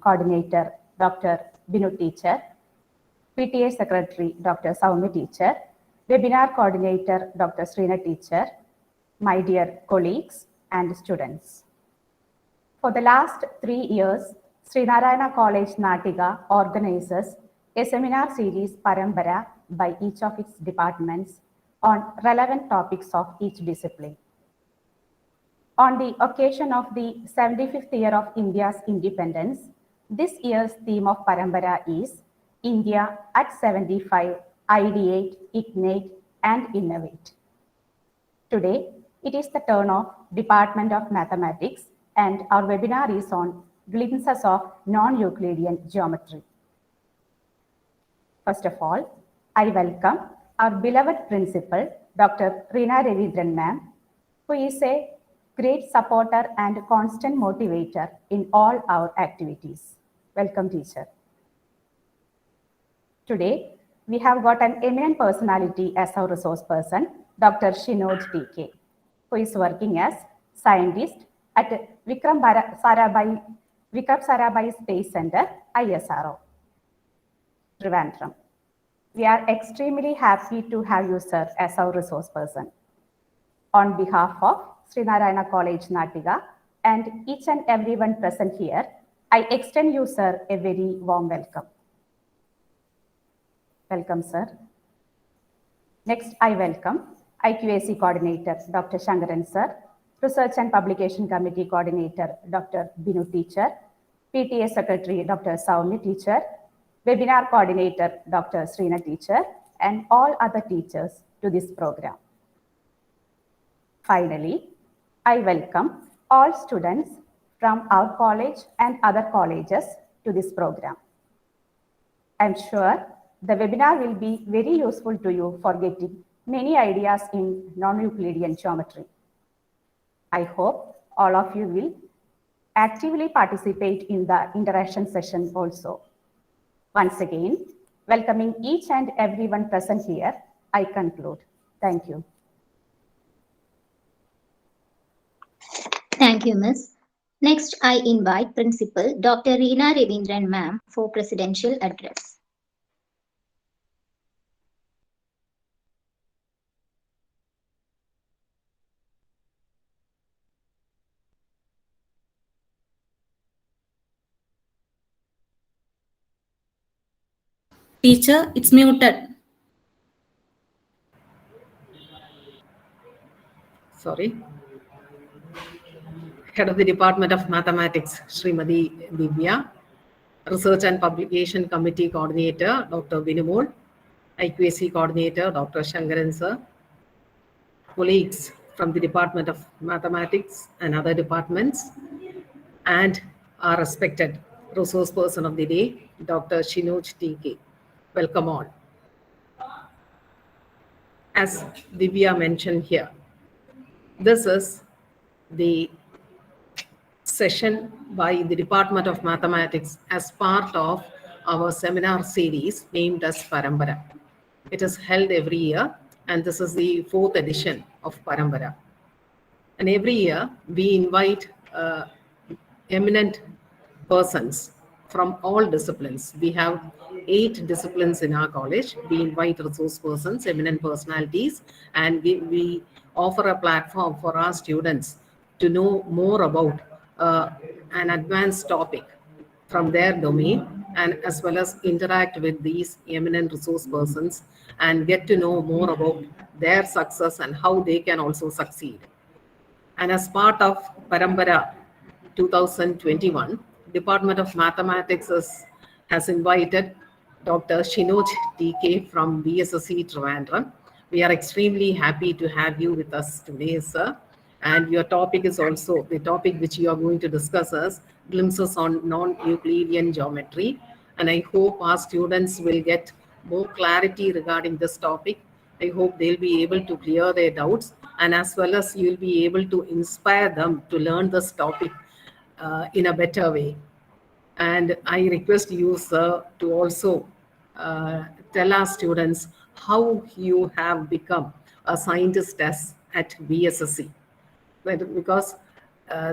Coordinator Dr. Binu Teacher, PTA Secretary Dr. Saumi Teacher, Webinar Coordinator Dr. Srina Teacher, my dear colleagues and students. For the last 3 years, Srinarayana College Natiga organizes a seminar series Parambara by each of its departments on relevant topics of each discipline. On the occasion of the 75th year of India's independence, this year's theme of Parambara is India at 75, Ideate, Ignite and Innovate. Today, it is the turn of Department of Mathematics and our webinar is on glimpses of non-Euclidean geometry. First of all, I welcome our beloved principal, Dr. Reena Ravindran ma'am, who is a great supporter and constant motivator in all our activities. Welcome, teacher. Today, we have got an eminent personality as our resource person, Dr. Shinoj TK, who is working as scientist at Vikram Sarabhai Space Center, ISRO, Trivandrum. We are extremely happy to have you, sir, as our resource person. On behalf of Srinarayana College Natiga and each and everyone present here, I extend you, sir, a very warm welcome. Welcome, sir. Next, I welcome IQAC Coordinator, Dr. Shankaran, sir, Research and Publication Committee Coordinator, Dr. Binu Teacher, PTA Secretary, Dr. Saumi Teacher, Webinar Coordinator, Dr. Srina Teacher, and all other teachers to this program. Finally, I welcome all students from our college and other colleges to this program. I'm sure the webinar will be very useful to you for getting many ideas in non-Euclidean geometry. I hope all of you will actively participate in the interaction session also. Once again, welcoming each and everyone present here, I conclude. Thank you. Thank you, Ms. Next, I invite Principal Dr. Reena Ravindran ma'am for Presidential Address. Teacher, it's muted. Sorry. Head of the Department of Mathematics, Srimati Divya. Research and Publication Committee Coordinator, Dr. Vinimol. IQAC Coordinator, Dr. Shankaran sir. Colleagues from the Department of Mathematics and other departments. And our respected resource person of the day, Dr. Shinoj TK. Welcome all. As Divya mentioned here, this is the session by the Department of Mathematics as part of our seminar series named as Parambara. It is held every year and this is the 4th edition of Parambara. And every year we invite eminent persons from all disciplines. We have 8 disciplines in our college. We invite resource persons, eminent personalities, and we offer a platform for our students to know more about an advanced topic from their domain, and as well as interact with these eminent resource persons and get to know more about their success and how they can also succeed. And as part of Parambara 2021, Department of Mathematics has invited Dr. Shinoj TK from BSSC Trivandrum. We are extremely happy to have you with us today, sir. And your topic is also the topic which you are going to discuss as glimpses on non-Euclidean geometry. And I hope our students will get more clarity regarding this topic. I hope they'll be able to clear their doubts, and as well as you'll be able to inspire them to learn this topic in a better way. And I request you, sir, to also tell our students how you have become a scientist at BSSC. Because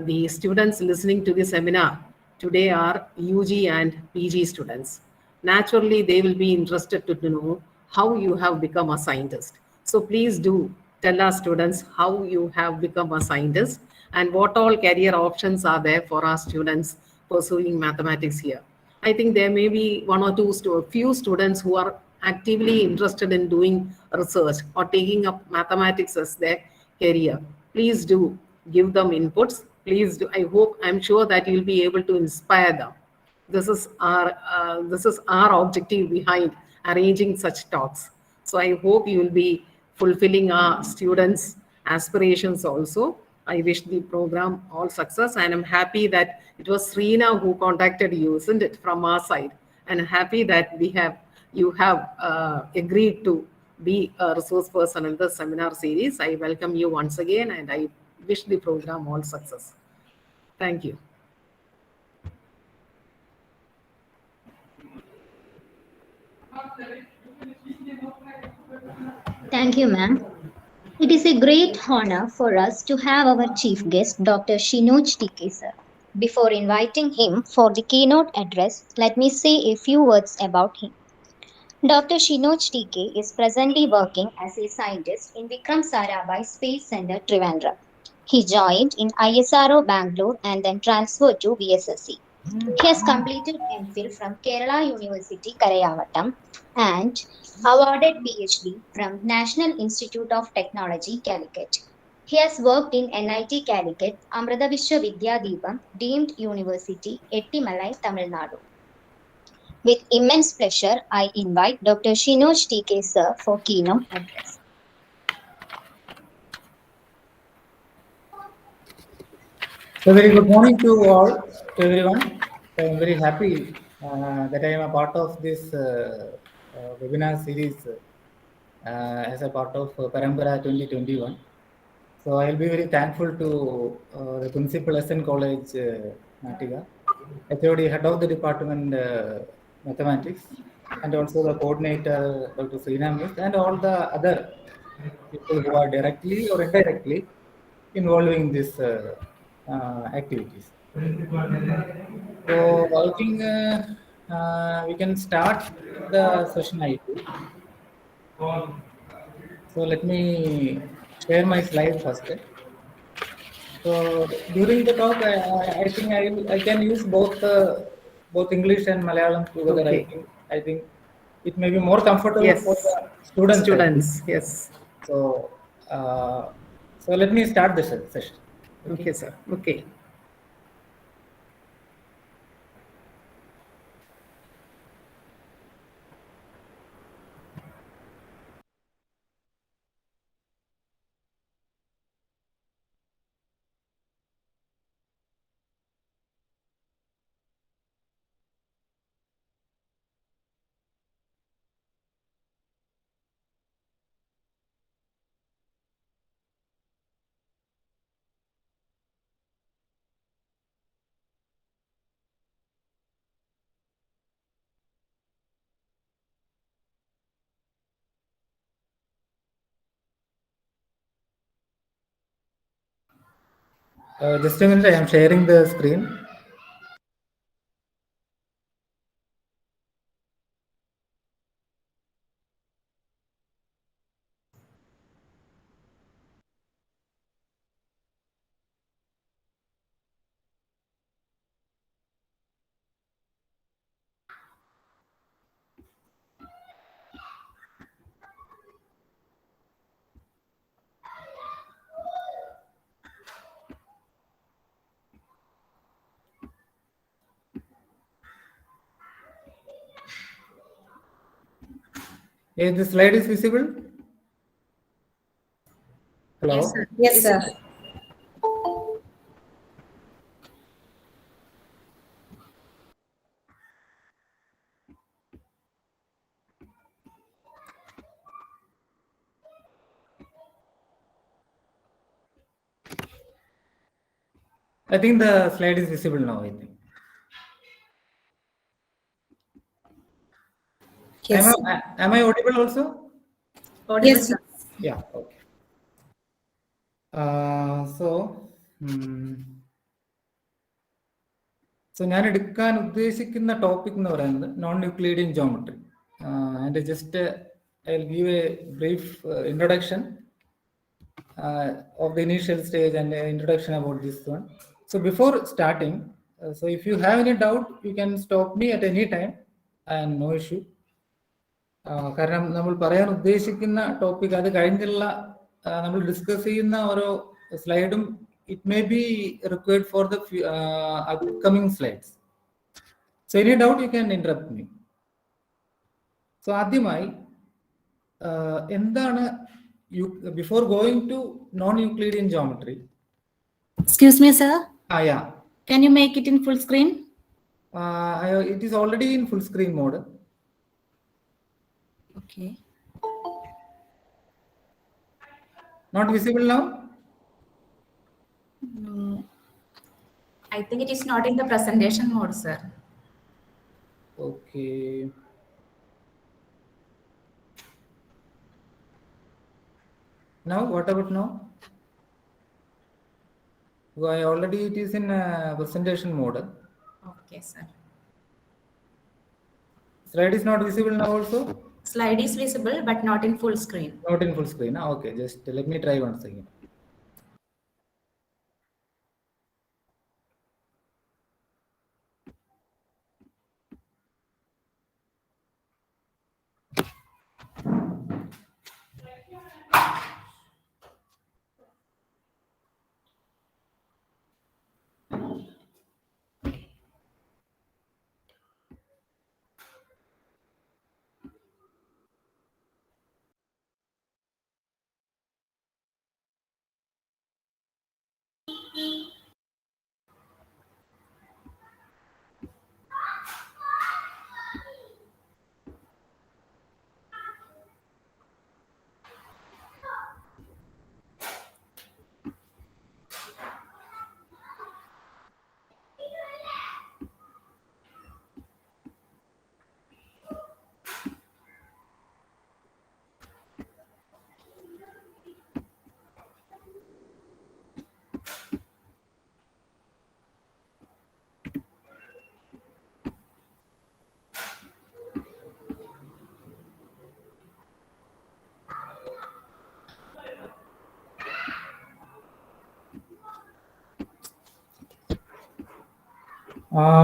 the students listening to the seminar today are UG and PG students. Naturally, they will be interested to know how you have become a scientist. So please do tell our students how you have become a scientist and what all career options are there for our students pursuing mathematics here. I think there may be one or two, few students who are actively interested in doing research or taking up mathematics as their career. Please do give them inputs. Please do. I'm sure that you'll be able to inspire them. This is our objective behind arranging such talks. So I hope you will be fulfilling our students' aspirations also. I wish the program all success, and I'm happy that it was Sreena who contacted you, isn't it, from our side? And happy that you have agreed to be a resource person in the seminar series. I welcome you once again, and I wish the program all success. Thank you. Thank you, ma'am. It is a great honor for us to have our chief guest, Dr. Shinoj TK, sir. Before inviting him for the keynote address, let me say a few words about him. Dr. Shinoj TK is presently working as a scientist in Vikram Sarabhai Space Center, Trivandrum. He joined in ISRO Bangalore and then transferred to VSSC. He has completed MPhil from Kerala University, Karayavatam, and awarded PhD from National Institute of Technology, Calicut. He has worked in NIT Calicut, Amrita Vishwa Vidyadeepam, Deemed University, Ettimalai, Tamil Nadu. With immense pleasure, I invite Dr. Shinoj TK, sir, for keynote address. So very good morning to all, to everyone. I am very happy that I am a part of this webinar series as a part of Parampara 2021. So I will be very thankful to the Principal SN College, Natika, HOD, Head of the Department Mathematics, and also the coordinator, Dr. Sreena Miss, and all the other people who are directly or indirectly involving this activities. So I think we can start the session, I think. So let me share my slide first. So during the talk, I think I can use both English and Malayalam together. Okay. I think it may be more comfortable Yes. for the students. Students, yes. So so let me start the session. Okay, sir. Okay. Just a minute, I am sharing the screen. Is the slide is visible? Hello? Yes, sir. Yes, sir. I think the slide is visible now, I think. Yes, Am I audible also? yes, sir. Yeah, okay. So so ഞാൻ എടുക്കാൻ ഉദ്ദേശിക്കുന്ന topic എന്ന് പറയുന്നത് non Euclidean geometry. And just I will give A brief introduction of the initial stage and introduction about this one. So before starting, so if you have any doubt, you can stop me at any time and no issue. കാരണം നമ്മൾ പറയാൻ ഉദ്ദേശിക്കുന്ന topic അത് കഴിഞ്ഞുള്ള നമ്മൾ discuss ചെയ്യുന്ന ഓരോ സ്ലൈഡും it may be required for the upcoming slides. So any doubt you can interrupt me. So ആദ്യമായി എന്താണ് before going to non-Euclidean geometry? Excuse me, sir. Yeah. Can you make it in full screen? It is already in full screen mode. Okay. Not visible now? I think it is not in the presentation mode, sir. Okay. Now, what about now? Why already it is in presentation mode. Okay, sir. Slide is not visible now also? Slide is visible, but not in full screen. Not in full screen. Okay, just let me try once again.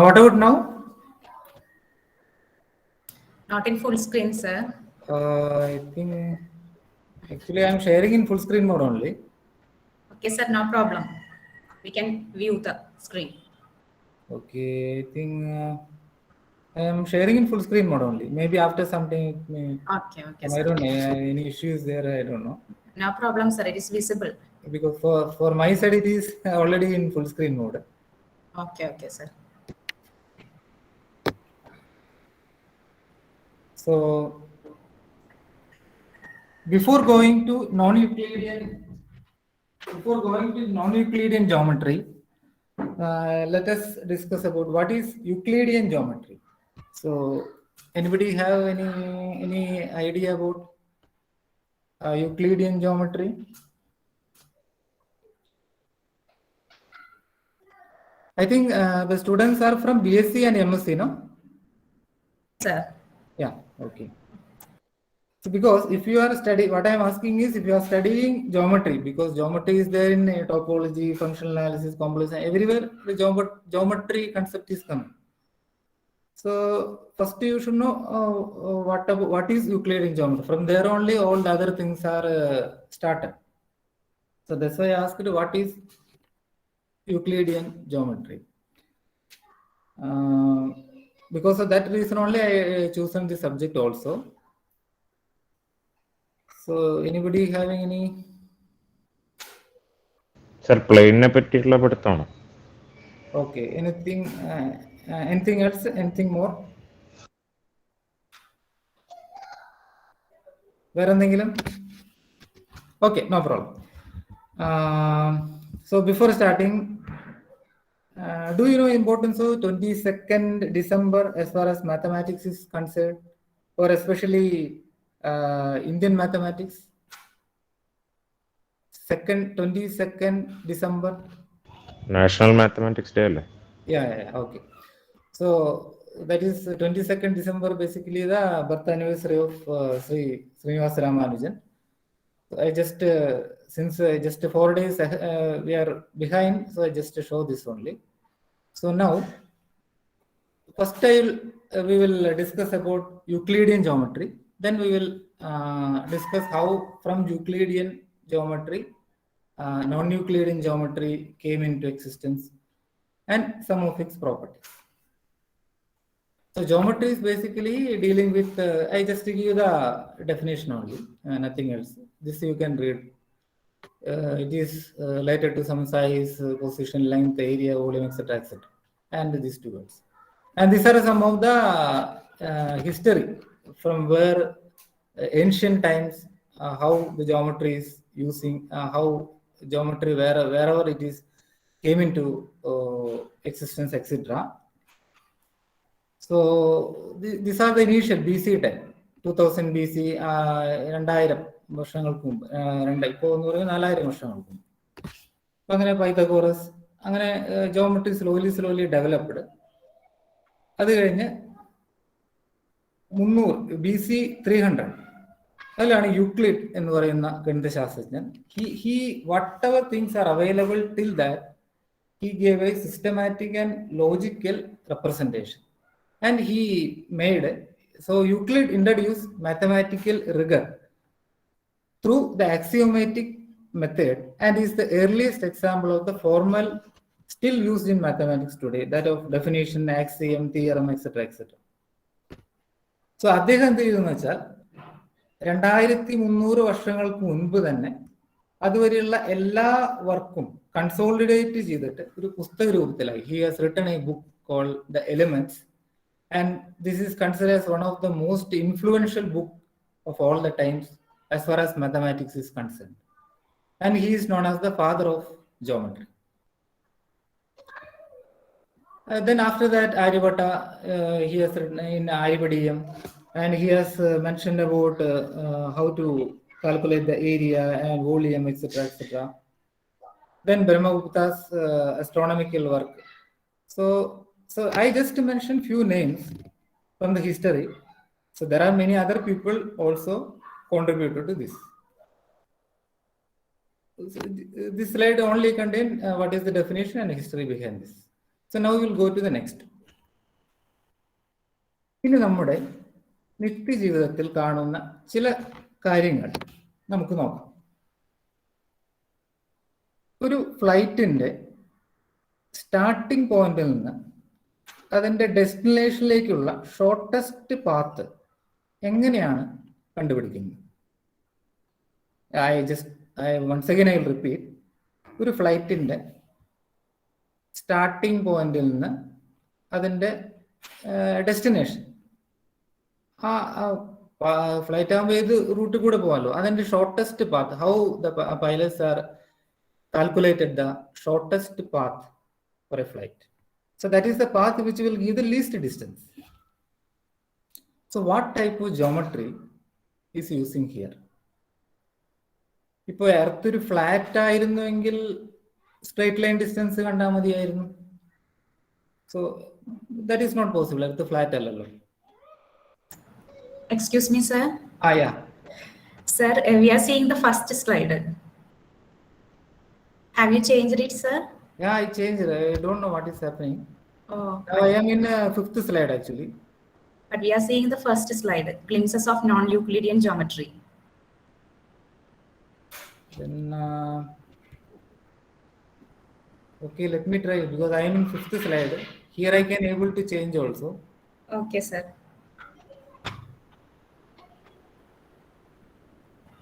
What about now? Not in full screen, sir. I think actually I am sharing in full screen mode only. Okay, sir, no problem. We can view the screen. Okay, I think I am sharing in full screen mode only. Maybe after something it may. Okay, I sir. don't know. Any issues there? I don't know. No problem, sir. It is visible. Because for my side it is already in full screen mode. Okay, sir. So before going to non-Euclidean geometry, let us discuss about what is Euclidean geometry. So anybody have any idea about Euclidean geometry? I think the students are from BSc and MSc, no? Sir. Yeah, okay. So because if you are studying, what I am asking is if you are studying geometry, because geometry is there in topology, functional analysis, composition, everywhere the geometry concept is coming. So first you should know what is Euclidean geometry. From there only all the other things are started. So that's why I asked what is Euclidean geometry. Because of that reason only I chosen this subject also. So anybody having any? Sir, plane പറ്റിയുള്ള പഠിത്തമാണോ? Okay, anything else? Anything more? വേറെ എന്തെങ്കിലും? Okay, no problem. So before starting, do you know importance of 22nd December as far as mathematics is concerned, or especially Indian mathematics? 22nd December. National Mathematics Day അല്ലേ? Yeah, okay. So that is 22nd December, basically the birth anniversary of Sri Srinivasa Ramanujan. So I just, since just 4 days we are behind, so I just show this only. So now, first we will discuss about Euclidean geometry. Then we will discuss how from Euclidean geometry, non-Euclidean geometry came into existence and some of its properties. So geometry is basically dealing with, I just give you the definition only, nothing else. This you can read. It is related to some size, position, length, area, volume, etc., etc. And these two words. And these are some of the history from where ancient times, how the geometry is using, how geometry wherever it is came into existence, etc. So these are the initial BC time, 2000 BC, 2000 വർഷങ്ങൾക്ക് മുമ്പ്, ഇപ്പോൾ എന്ന് പറയുന്നത് 4000 വർഷങ്ങൾക്ക് മുമ്പ്. അപ്പൊ അങ്ങനെ Pythagoras, അങ്ങനെ ജോമെട്രി സ്ലോലി ഡെവലപ്ഡ്. അത് കഴിഞ്ഞ് 300 BC 300 അതിലാണ് യൂക്ലിഡ് എന്ന് പറയുന്ന ഗണിതശാസ്ത്രജ്ഞൻ, he whatever things are available till that, he gave a systematic and logical representation. And he made, so Euclid introduced mathematical rigor through the axiomatic method and is the earliest example of the formal still used in mathematics today, that of definition, axiom, theorem, etc., etc. So അദ്ദേഹം എന്ത് ചെയ്തെന്ന് വെച്ചാൽ 2300 വർഷങ്ങൾക്ക് മുൻപ് തന്നെ അതുവരെയുള്ള എല്ലാ വർക്കും കൺസോളിഡേറ്റ് ചെയ്തിട്ട് ഒരു പുസ്തക രൂപത്തിലായി. He has written a book called the elements. And this is considered as one of the most influential book of all the times as far as mathematics is concerned. And he is known as the father of geometry. Then after that, Aryabhatta, he has written in Aryabhadiyam, and he has mentioned about how to calculate the area and volume, etc., etc. Then Brahmagupta's astronomical work. So I just mentioned few names from the history. So there are many other people also contributed to this. So this slide only contain what is the definition and history behind this. So now we will go to the next. ഇനി നമ്മുടെ നിത്യജീവിതത്തിൽ കാണുന്ന ചില കാര്യങ്ങൾ നമുക്ക് നോക്കാം. ഒരു ഫ്ലൈറ്റിന്റെ starting പോയിന്റിൽ നിന്ന് അതിന്റെ ഡെസ്റ്റിനേഷനിലേക്കുള്ള ഷോർട്ടസ്റ്റ് പാത്ത് എങ്ങനെയാണ് കണ്ടുപിടിക്കുന്നത്? once again I will repeat. ഒരു ഫ്ലൈറ്റിന്റെ സ്റ്റാർട്ടിംഗ് പോയിന്റിൽ നിന്ന് അതിന്റെ ഡെസ്റ്റിനേഷൻ, ആ ഫ്ലൈറ്റ് ആകുമ്പോൾ ഏത് റൂട്ടിൽ കൂടെ പോകാമല്ലോ, അതിന്റെ shortest path, how the pilots are calculated the shortest path for a flight. So that is the path which will give the least distance. So what type of geometry is using here? ഇപ്പോൾ earth ഒരു flat ആയിരുന്നുവെങ്കിൽ straight line distance കണ്ടാൽ മതിയായിരുന്നു. So that is not possible. Earth flat അല്ലല്ലോ. Excuse me, sir. Yeah. Sir, we are seeing the first slide. Have you changed it, sir? Yeah, I changed it. I don't know what is happening. Oh, Now I am in 5th slide actually. but we are seeing the first slide, glimpses of non-Euclidean geometry. Then okay, let me try, because I am in 5th slide. Here I can able to change also. Okay, sir.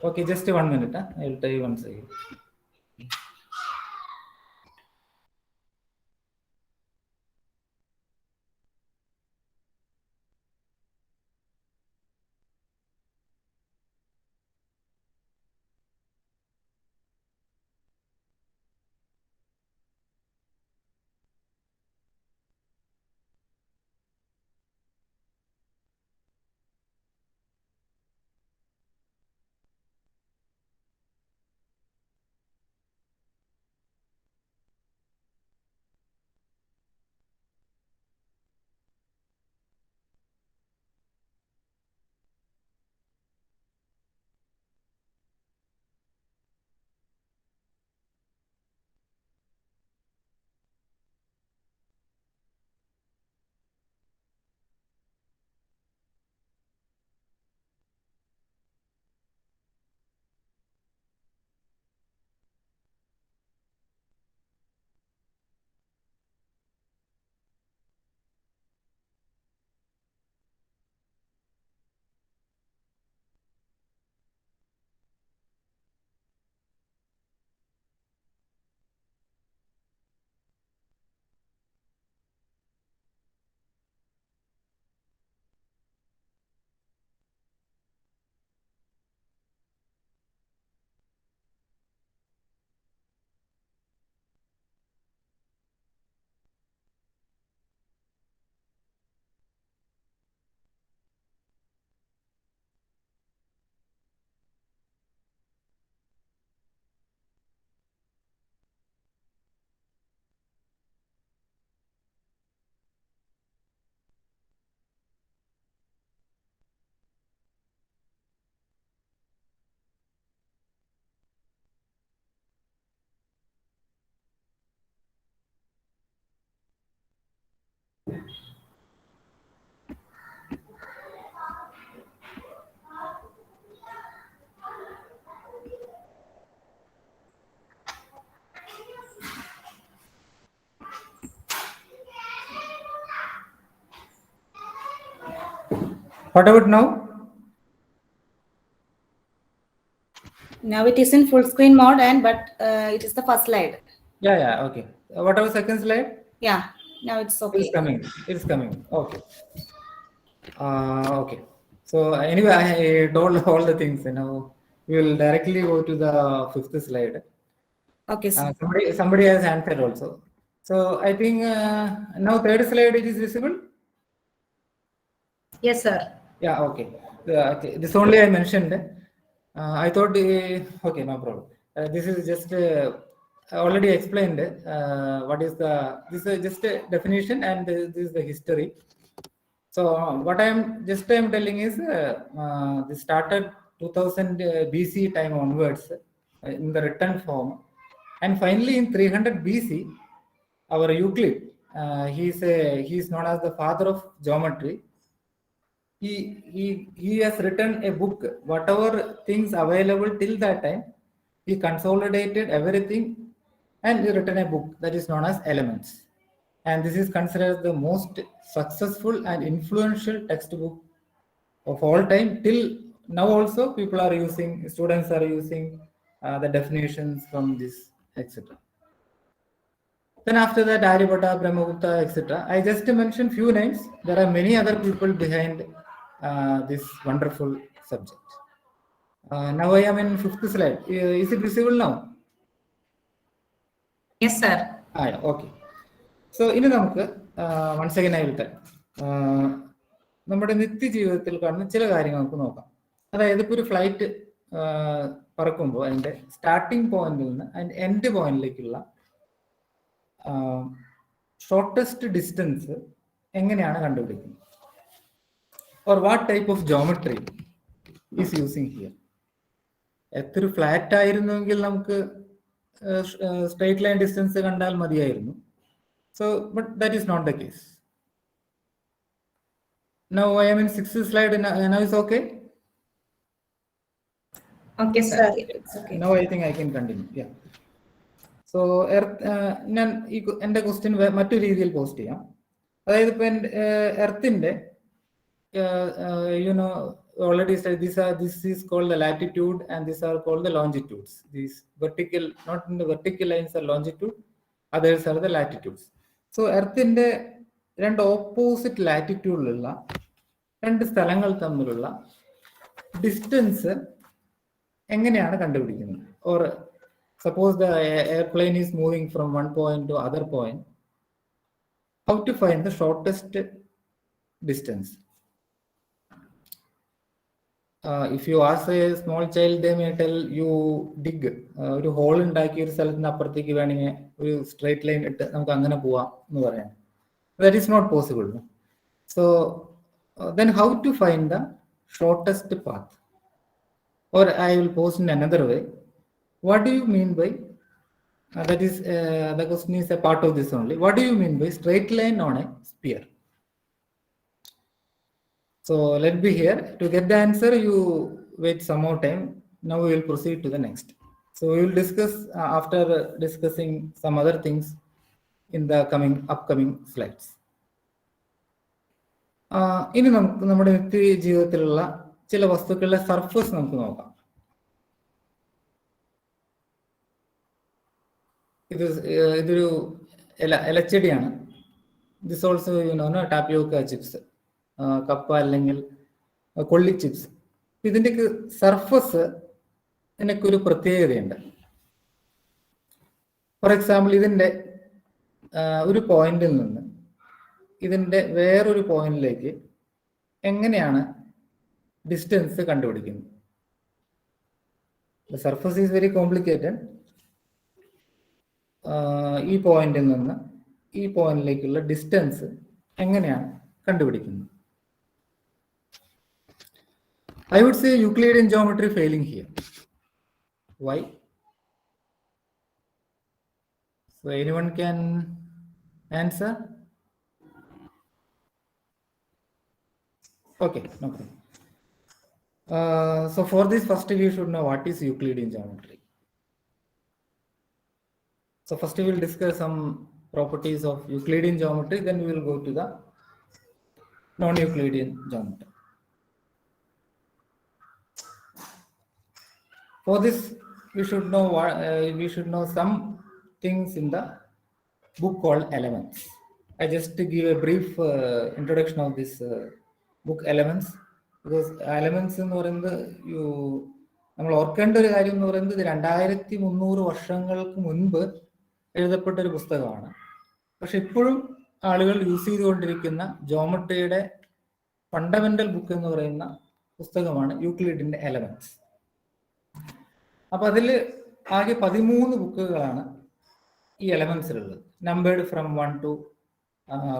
Okay, just 1 minute. I will try once again. What about now? Now it is in full screen mode, but it is the first slide. Yeah, okay. What about second slide? Yeah, now it's It's okay. coming. It's coming. Okay. Okay. So anyway, I told all the things. Now we will directly go to the fifth slide. Okay, sir. Somebody has answered also. So I think now third slide it is visible. Yes, sir. Yeah. Okay. Okay. This only I mentioned. I thought. Okay, no problem. This is just I already explained. What is the? This is just a definition, and this is the history. So what I'm telling is this started 2000 BC time onwards in the written form, and finally in 300 BC, our Euclid, he's known as the father of geometry. He has written a book. Whatever things available till that time, he consolidated everything, and he written a book that is known as Elements. And this is considered the most successful and influential textbook of all time. Till now also people are using, students are using the definitions from this, etc. Then after that, Aryabhatta, Brahmagupta, etc. I just mentioned few names. There are many other people behind this wonderful subject. Now I am in fifth slide. Is it visible now? Yes, sir. Yeah, okay. So ഇനി നമുക്ക് once again I will tell നമ്മുടെ നിത്യജീവിതത്തിൽ കാണുന്ന ചില കാര്യങ്ങൾ നമുക്ക് നോക്കാം. അതായത് ഇപ്പോൾ ഒരു ഫ്ലൈറ്റ് പറക്കുമ്പോൾ അതിൻ്റെ സ്റ്റാർട്ടിംഗ് പോയിന്റിൽ നിന്ന് അതിൻ്റെ എൻഡ് പോയിന്റിലേക്കുള്ള ഷോർട്ടസ്റ്റ് ഡിസ്റ്റൻസ് എങ്ങനെയാണ് കണ്ടുപിടിക്കുന്നത്, or what type of geometry is using here. എത്ര ഫ്ലാറ്റ് ആയിരുന്നുവെങ്കിൽ നമുക്ക് സ്ട്രെയിറ്റ് ലൈൻ ഡിസ്റ്റൻസ് കണ്ടാൽ മതിയായിരുന്നു. So, but that is not the case. Now I am in sixth slide. Now it's okay. Okay, sir. It's okay. Now I think I can continue. Yeah. So, ഞാൻ എൻ്റെ question മറ്റൊരു രീതിയിൽ post ചെയ്യാം. അതായത് ഇപ്പം എർത്തിന്റെ already said this is called the latitude and these are called the longitudes. These vertical, not in the vertical lines are longitude, others are the latitudes. So എർത്തിന്റെ രണ്ട് opposite ലാറ്റിറ്റ്യൂഡിലുള്ള രണ്ട് സ്ഥലങ്ങൾ തമ്മിലുള്ള ഡിസ്റ്റൻസ് എങ്ങനെയാണ് കണ്ടുപിടിക്കുന്നത്? Or suppose the airplane is moving from one point to other point, how to find the shortest distance? If you ask a small child they may tell you dig. ഒരു hole ഉണ്ടാക്കി ഒരു സ്ഥലത്തിന് അപ്പുറത്തേക്ക് വേണമെങ്കിൽ ഒരു straight line ഇട്ട് നമുക്ക് അങ്ങനെ പോവാം എന്ന് പറയാം. That is not possible. So then how to find the shortest path? Or I will post in another way. What do you mean by that is the question is a part of this only. What do you mean by straight line on a sphere? So let be here. To get the answer, you wait some more time. Now we will proceed to the next. So we will discuss after discussing some other things in the upcoming slides. ഇനി നമുക്ക് നമ്മുടെ നിത്യ ജീവിതത്തിലുള്ള ചില വസ്തുക്കളുടെ surface നമുക്ക് നോക്കാം. ഇതൊരു ഇലച്ചെടിയാണ്. This also tapioca chips, കപ്പ അല്ലെങ്കിൽ കൊള്ളി ചിപ്സ്. ഇതിൻ്റെയൊക്കെ സർഫസ് ഇതിനൊക്കെ ഒരു പ്രത്യേകതയുണ്ട്. ഫോർ എക്സാമ്പിൾ, ഇതിൻ്റെ ഒരു പോയിന്റിൽ നിന്ന് ഇതിൻ്റെ വേറൊരു പോയിന്റിലേക്ക് എങ്ങനെയാണ് ഡിസ്റ്റൻസ് കണ്ടുപിടിക്കുന്നത്? The surface is very complicated. ഈ പോയിന്റിൽ നിന്ന് ഈ പോയിന്റിലേക്കുള്ള ഡിസ്റ്റൻസ് എങ്ങനെയാണ് കണ്ടുപിടിക്കുന്നത്? I would say Euclidean geometry failing here. Why? So anyone can answer? Okay, no problem. So for this, first we should know what is Euclidean geometry. So first we will discuss some properties of Euclidean geometry, then we will go to the non-Euclidean geometry. For this, we should know some things in the book called Elements. I just give a brief introduction of this book Elements, because Elements എന്ന് പറയുന്നത് നമ്മൾ ഓർക്കേണ്ട ഒരു കാര്യം എന്ന് പറയുന്നത് 2300 വർഷങ്ങൾക്ക് മുൻപ് എഴുതപ്പെട്ട ഒരു പുസ്തകമാണ്. പക്ഷെ ഇപ്പോഴും ആളുകൾ യൂസ് ചെയ്തുകൊണ്ടിരിക്കുന്ന ജോമെട്രിയുടെ ഫണ്ടമെന്റൽ ബുക്ക് എന്ന് പറയുന്ന പുസ്തകമാണ് യൂക്ലിഡിന്റെ എലമെന്റ്സ്. അപ്പൊ അതിൽ ആകെ 13 ബുക്കുകളാണ് ഈ എലമെന്റ്സിലുള്ളത്, numbered from 1 to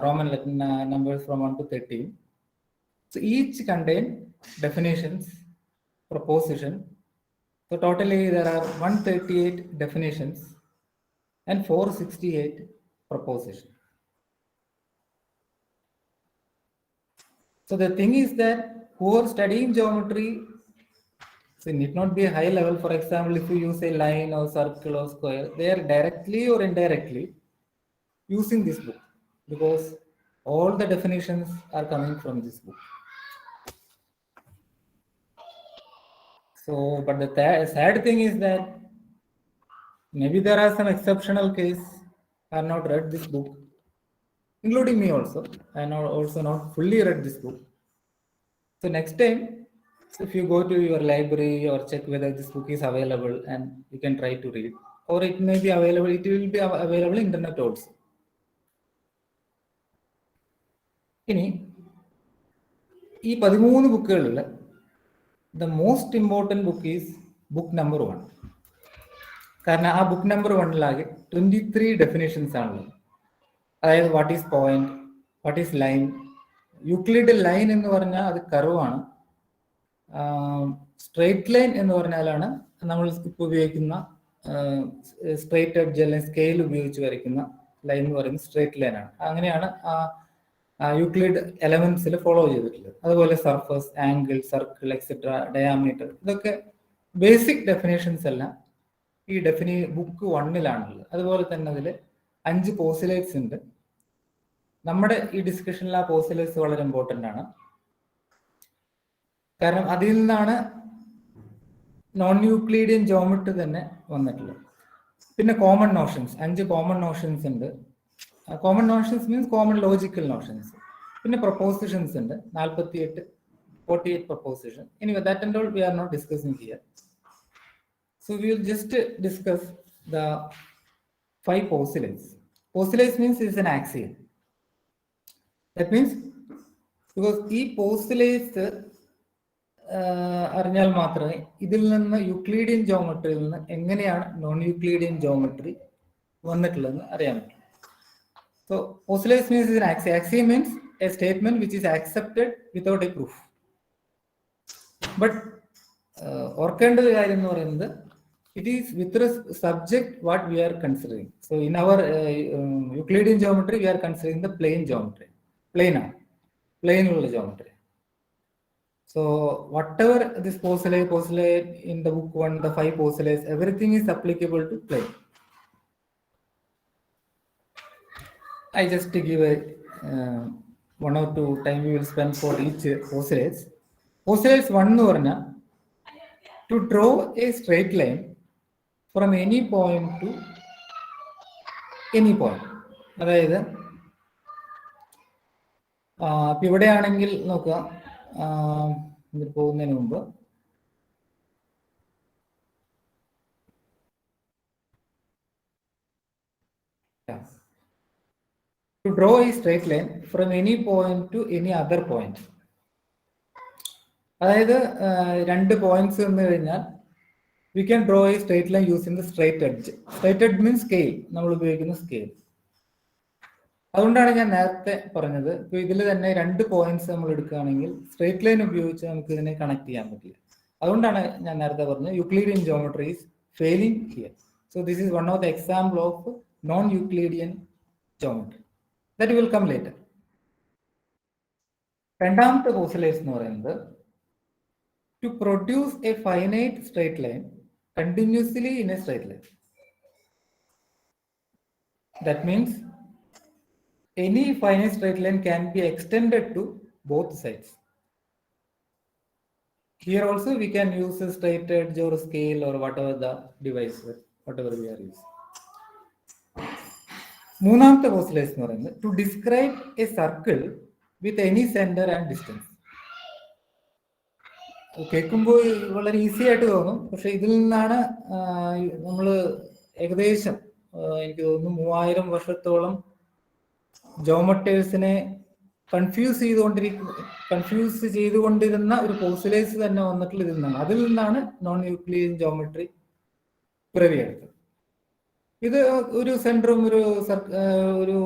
Roman letter numbers from 1 to 13. So each contain definitions, proposition. So totally there are 138 definitions and 468 propositions. So the thing is that who are studying geometry, so it need not be a high level. For example, if you use a line or circle or square, they are directly or indirectly using this book, because all the definitions are coming from this book. So, but the sad thing is that maybe there are some exceptional case I have not read this book, including me also. I have also not fully read this book. So next time, if you go to your library or check whether this book is available, and you can try to read, or it may be available, it will be available in internet also. ഇനി ഈ 13 ബുക്കുകളിൽ the most important book is book number 1. കാരണം ആ book number 1-ലാകെ 23 definitions ആണുള്ളത്. അതായത് what is point, what is line. Euclid line എന്ന് പറഞ്ഞാൽ അത് കർവാണ്. സ്ട്രെയിറ്റ് ലൈൻ എന്ന് പറഞ്ഞാലാണ് നമ്മൾ ഇപ്പോൾ ഉപയോഗിക്കുന്ന സ്ട്രെയിറ്റ് എഡ്ജ് അല്ലെങ്കിൽ സ്കെയിൽ ഉപയോഗിച്ച് വരയ്ക്കുന്ന ലൈൻ എന്ന് പറയുന്നത് സ്ട്രെയിറ്റ് ലൈൻ ആണ്. അങ്ങനെയാണ് യൂക്ലിഡ് എലമെന്റ്സിൽ ഫോളോ ചെയ്തിട്ടുള്ളത്. അതുപോലെ surface, angle, circle, etcetera, diameter, ഇതൊക്കെ ബേസിക് ഡെഫിനേഷൻസ് എല്ലാം ഈ ബുക്ക് 1-ലാണുള്ളത്. അതുപോലെ തന്നെ അതിൽ 5 പോസിലേറ്റ്സ് ഉണ്ട്. നമ്മുടെ ഈ ഡിസ്കഷനിൽ ആ പോസിലേറ്റ്സ് വളരെ ഇമ്പോർട്ടൻ്റ് ആണ്. കാരണം അതിൽ നിന്നാണ് നോൺ യൂക്ലിഡിയൻ ജോമെട്രി തന്നെ വന്നിട്ടുള്ളത്. പിന്നെ കോമൺ നോഷൻസ്, 5 കോമൺ നോഷൻസ് ഉണ്ട്. Common notions means common logical notions. പിന്നെ പ്രൊപ്പോസിഷൻസ് ഉണ്ട് 48 proposition. Anyway that and all we are not discussing here. So we will just discuss the 5 postulates. Postulates means is an axiom. That means because ഈ postulates അറിഞ്ഞാൽ മാത്രമേ ഇതിൽ നിന്ന് Euclidean ജോമെട്രിയിൽ നിന്ന് എങ്ങനെയാണ് non Euclidean geometry വന്നിട്ടുള്ളതെന്ന് അറിയാൻ പറ്റും. So postulates means is an axiom. Axiom means a statement which is accepted without a proof. But ഓർക്കേണ്ട ഒരു കാര്യം എന്ന് പറയുന്നത് it is with the subject what we are considering. So in our Euclidean geometry, we are considering the plane geometry. Plane geometry. So whatever this postulate in the book 1, the 5 postulates, everything is applicable to plane. I just give a 1 or 2 time we will spend for each postulates. Postulates 1 എന്ന് പറഞ്ഞാൽ to draw a straight line from any point to any point. അതായത് ഇപ്പൊ ഇവിടെയാണെങ്കിൽ നോക്കുക, ഇതിൽ പോകുന്നതിന് മുമ്പ് to draw a straight line from any point to any other point. അതായത് 2 പോയിന്റ്സ് എന്ന് കഴിഞ്ഞാൽ we can draw a straight line using the straight edge. Straight edge means scale, നമ്മൾ ഉപയോഗിക്കുന്ന സ്കെയിൽ. അതുകൊണ്ടാണ് ഞാൻ നേരത്തെ പറഞ്ഞത്, ഇപ്പൊ ഇതിൽ തന്നെ 2 പോയിന്റ്സ് നമ്മൾ എടുക്കുകയാണെങ്കിൽ സ്ട്രേറ്റ് ലൈൻ ഉപയോഗിച്ച് നമുക്ക് ഇതിനെ കണക്ട് ചെയ്യാൻ പറ്റില്ല. അതുകൊണ്ടാണ് ഞാൻ നേരത്തെ പറഞ്ഞത് Euclidean geometry is failing here. So this is one of the example of non Euclidean geometry that will come later. രണ്ടാമത്തെ പോസ്റ്റ്ലേസ് എന്ന് പറയുന്നത് to produce a finite straight line continuously in a straight line. That means any finite straight line can be extended to both sides. Here also we can use a straight edge or scale or whatever the device, whatever we are using. മൂന്നാമത്തെ postulates എന്ന് പറയുന്നത് to describe a circle with any centre and distance. കേൾക്കുമ്പോൾ വളരെ easy ആയിട്ട് തോന്നും, പക്ഷെ ഇതിൽ നിന്നാണ് നമ്മൾ ഏകദേശം എനിക്ക് തോന്നുന്നു 3000 വർഷത്തോളം ജോമെട്രേഴ്സിനെ കൺഫ്യൂസ് ചെയ്തുകൊണ്ടിരുന്ന ഒരു പോസ്റ്റ്ലേസ് തന്നെ വന്നിട്ടുള്ള ഇതിൽ നിന്നാണ്. അതിൽ നിന്നാണ് നോൺ യൂക്ലിഡിയൻ ജോമെട്രി പിറവിയെടുത്തത്. ഇത് ഒരു സെന്ററും ഒരു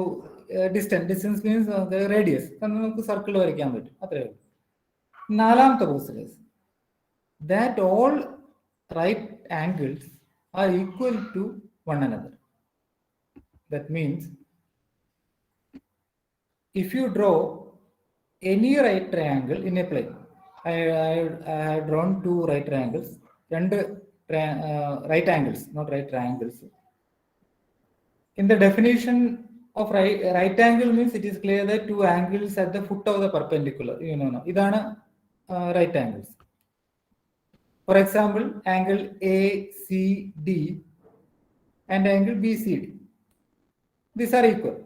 ഡിസ്റ്റൻസ് മീൻസ് റേഡിയസ് നമുക്ക് സർക്കിൾ വരയ്ക്കാൻ പറ്റും, അത്രയേ ഉള്ളൂ. നാലാമത്തെ postulate that all right angles are equal to one another. That means if you draw any right triangle in a plane, I have drawn two right triangles, right angles, not right triangles. In the definition of right angle means it is clear that two angles at the foot of the perpendicular. You know, idana right angles. For example, angle ACD and angle BCD. These are equal.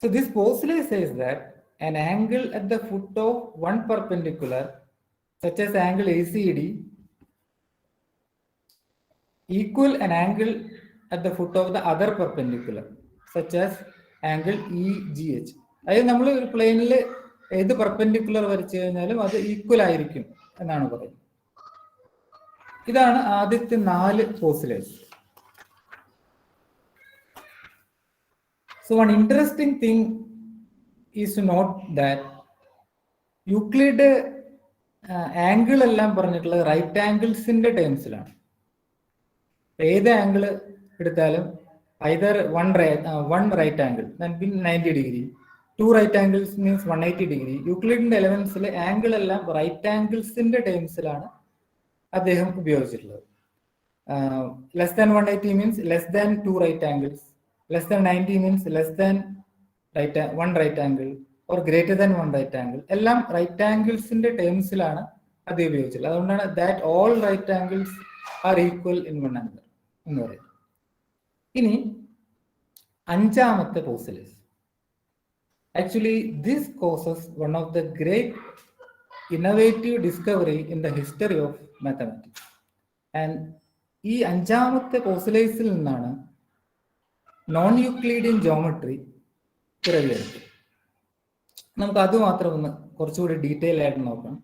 So this postulate says that an angle at the foot of one perpendicular, such as angle ACD, equal an angle at the foot of the other perpendicular, such as angle EGH. അതായത് നമ്മൾ ഒരു പ്ലെയിനിൽ ഏത് perpendicular വരച്ചു കഴിഞ്ഞാലും അത് equal ആയിരിക്കും എന്നാണ് പറയുന്നത്. ഇതാണ് ആദ്യത്തെ 4 postulates. So one interesting thing is to note that Euclid angle എല്ലാം പറഞ്ഞിട്ടുള്ളത് റൈറ്റ് ആംഗിൾസിന്റെ ടേംസിലാണ്. ഏത് ആംഗിൾ എടുത്താലും either one right angle that means 90 degree, two right angles means 180 degree. യൂക്ലിഡിന്റെ എലമെന്റ്സിൽ ആംഗിൾ എല്ലാം റൈറ്റ് ആംഗിൾസിന്റെ ടേംസിലാണ് അദ്ദേഹം ഉപയോഗിച്ചിട്ടുള്ളത്. Less than 180 means less than 2 right angles, less than 90 means less than one right angle or greater than one right angle. എല്ലാം right ആംഗിൾസിന്റെ ടേംസിലാണ് അത് ഉപയോഗിച്ചത്. അതുകൊണ്ടാണ് that all right angles are equal in one another എന്ന് പറയുന്നത്. ഇനി അഞ്ചാമത്തെ postulate. Actually this causes one of the great innovative discovery in the history of mathematics. And ഈ അഞ്ചാമത്തെ പോസ്റ്റ്ലേസിൽ നിന്നാണ് നോൺ യൂക്ലിഡിയൻ ജോമെട്രി പിറവിയെടുത്തു. നമുക്ക് അത് മാത്രം ഒന്ന് കുറച്ചുകൂടി ഡീറ്റെയിൽ ആയിട്ട് നോക്കാം.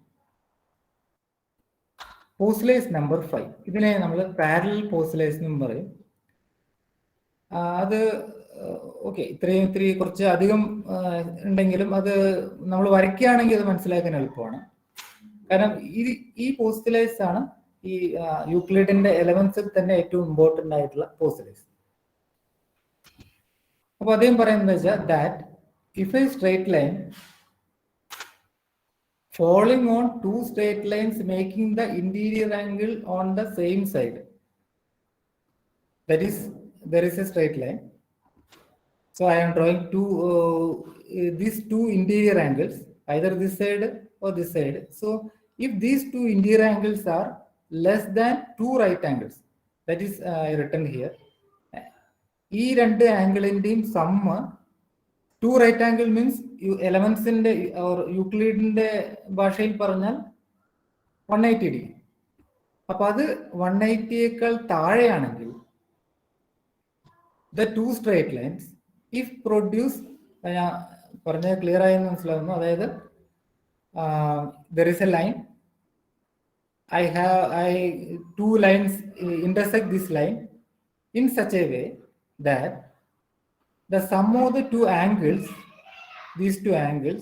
പോസ്റ്റ്ലേസ് നമ്പർ 5, ഇതിനെ നമ്മൾ പാരലൽ പോസ്റ്റ്ലേസ് എന്നും പറയും. അത് ഓക്കെ, ഇത്രയും കുറച്ച് അധികം ഉണ്ടെങ്കിലും അത് നമ്മൾ വരയ്ക്കുകയാണെങ്കിൽ അത് മനസ്സിലാക്കാൻ എളുപ്പമാണ്. കാരണം ഈ പോസ്റ്റ്ലേസ് ആണ് ഈ യൂക്ലിഡിന്റെ എലമെന്റ്സിൽ തന്നെ ഏറ്റവും ഇമ്പോർട്ടന്റ് ആയിട്ടുള്ള പോസ്റ്റ്ലേസ്. അപ്പൊ അദ്ദേഹം പറയുന്നത് വെച്ചാൽ that if A straight line falling on two straight lines making the interior angle on the same side, that is there is a straight line, so I am drawing these two interior angles, either this side or this side. So if these two interior angles are less than two right angles, that is written here, ഈ രണ്ട് ആംഗിളിന്റെയും sum, two right angle means എലമെന്റ്സിന്റെ യൂക്ലിഡിന്റെ ഭാഷയിൽ പറഞ്ഞാൽ 180 degree. അപ്പൊ അത് 180യേക്കാൾ താഴെയാണെങ്കിൽ the two straight lines if produce, ഞാൻ പറഞ്ഞത് ക്ലിയർ ആയെന്ന് മനസ്സിലാവുന്നു. അതായത് there is a line, two lines intersect this line in such a way that the sum of the two angles, these two angles,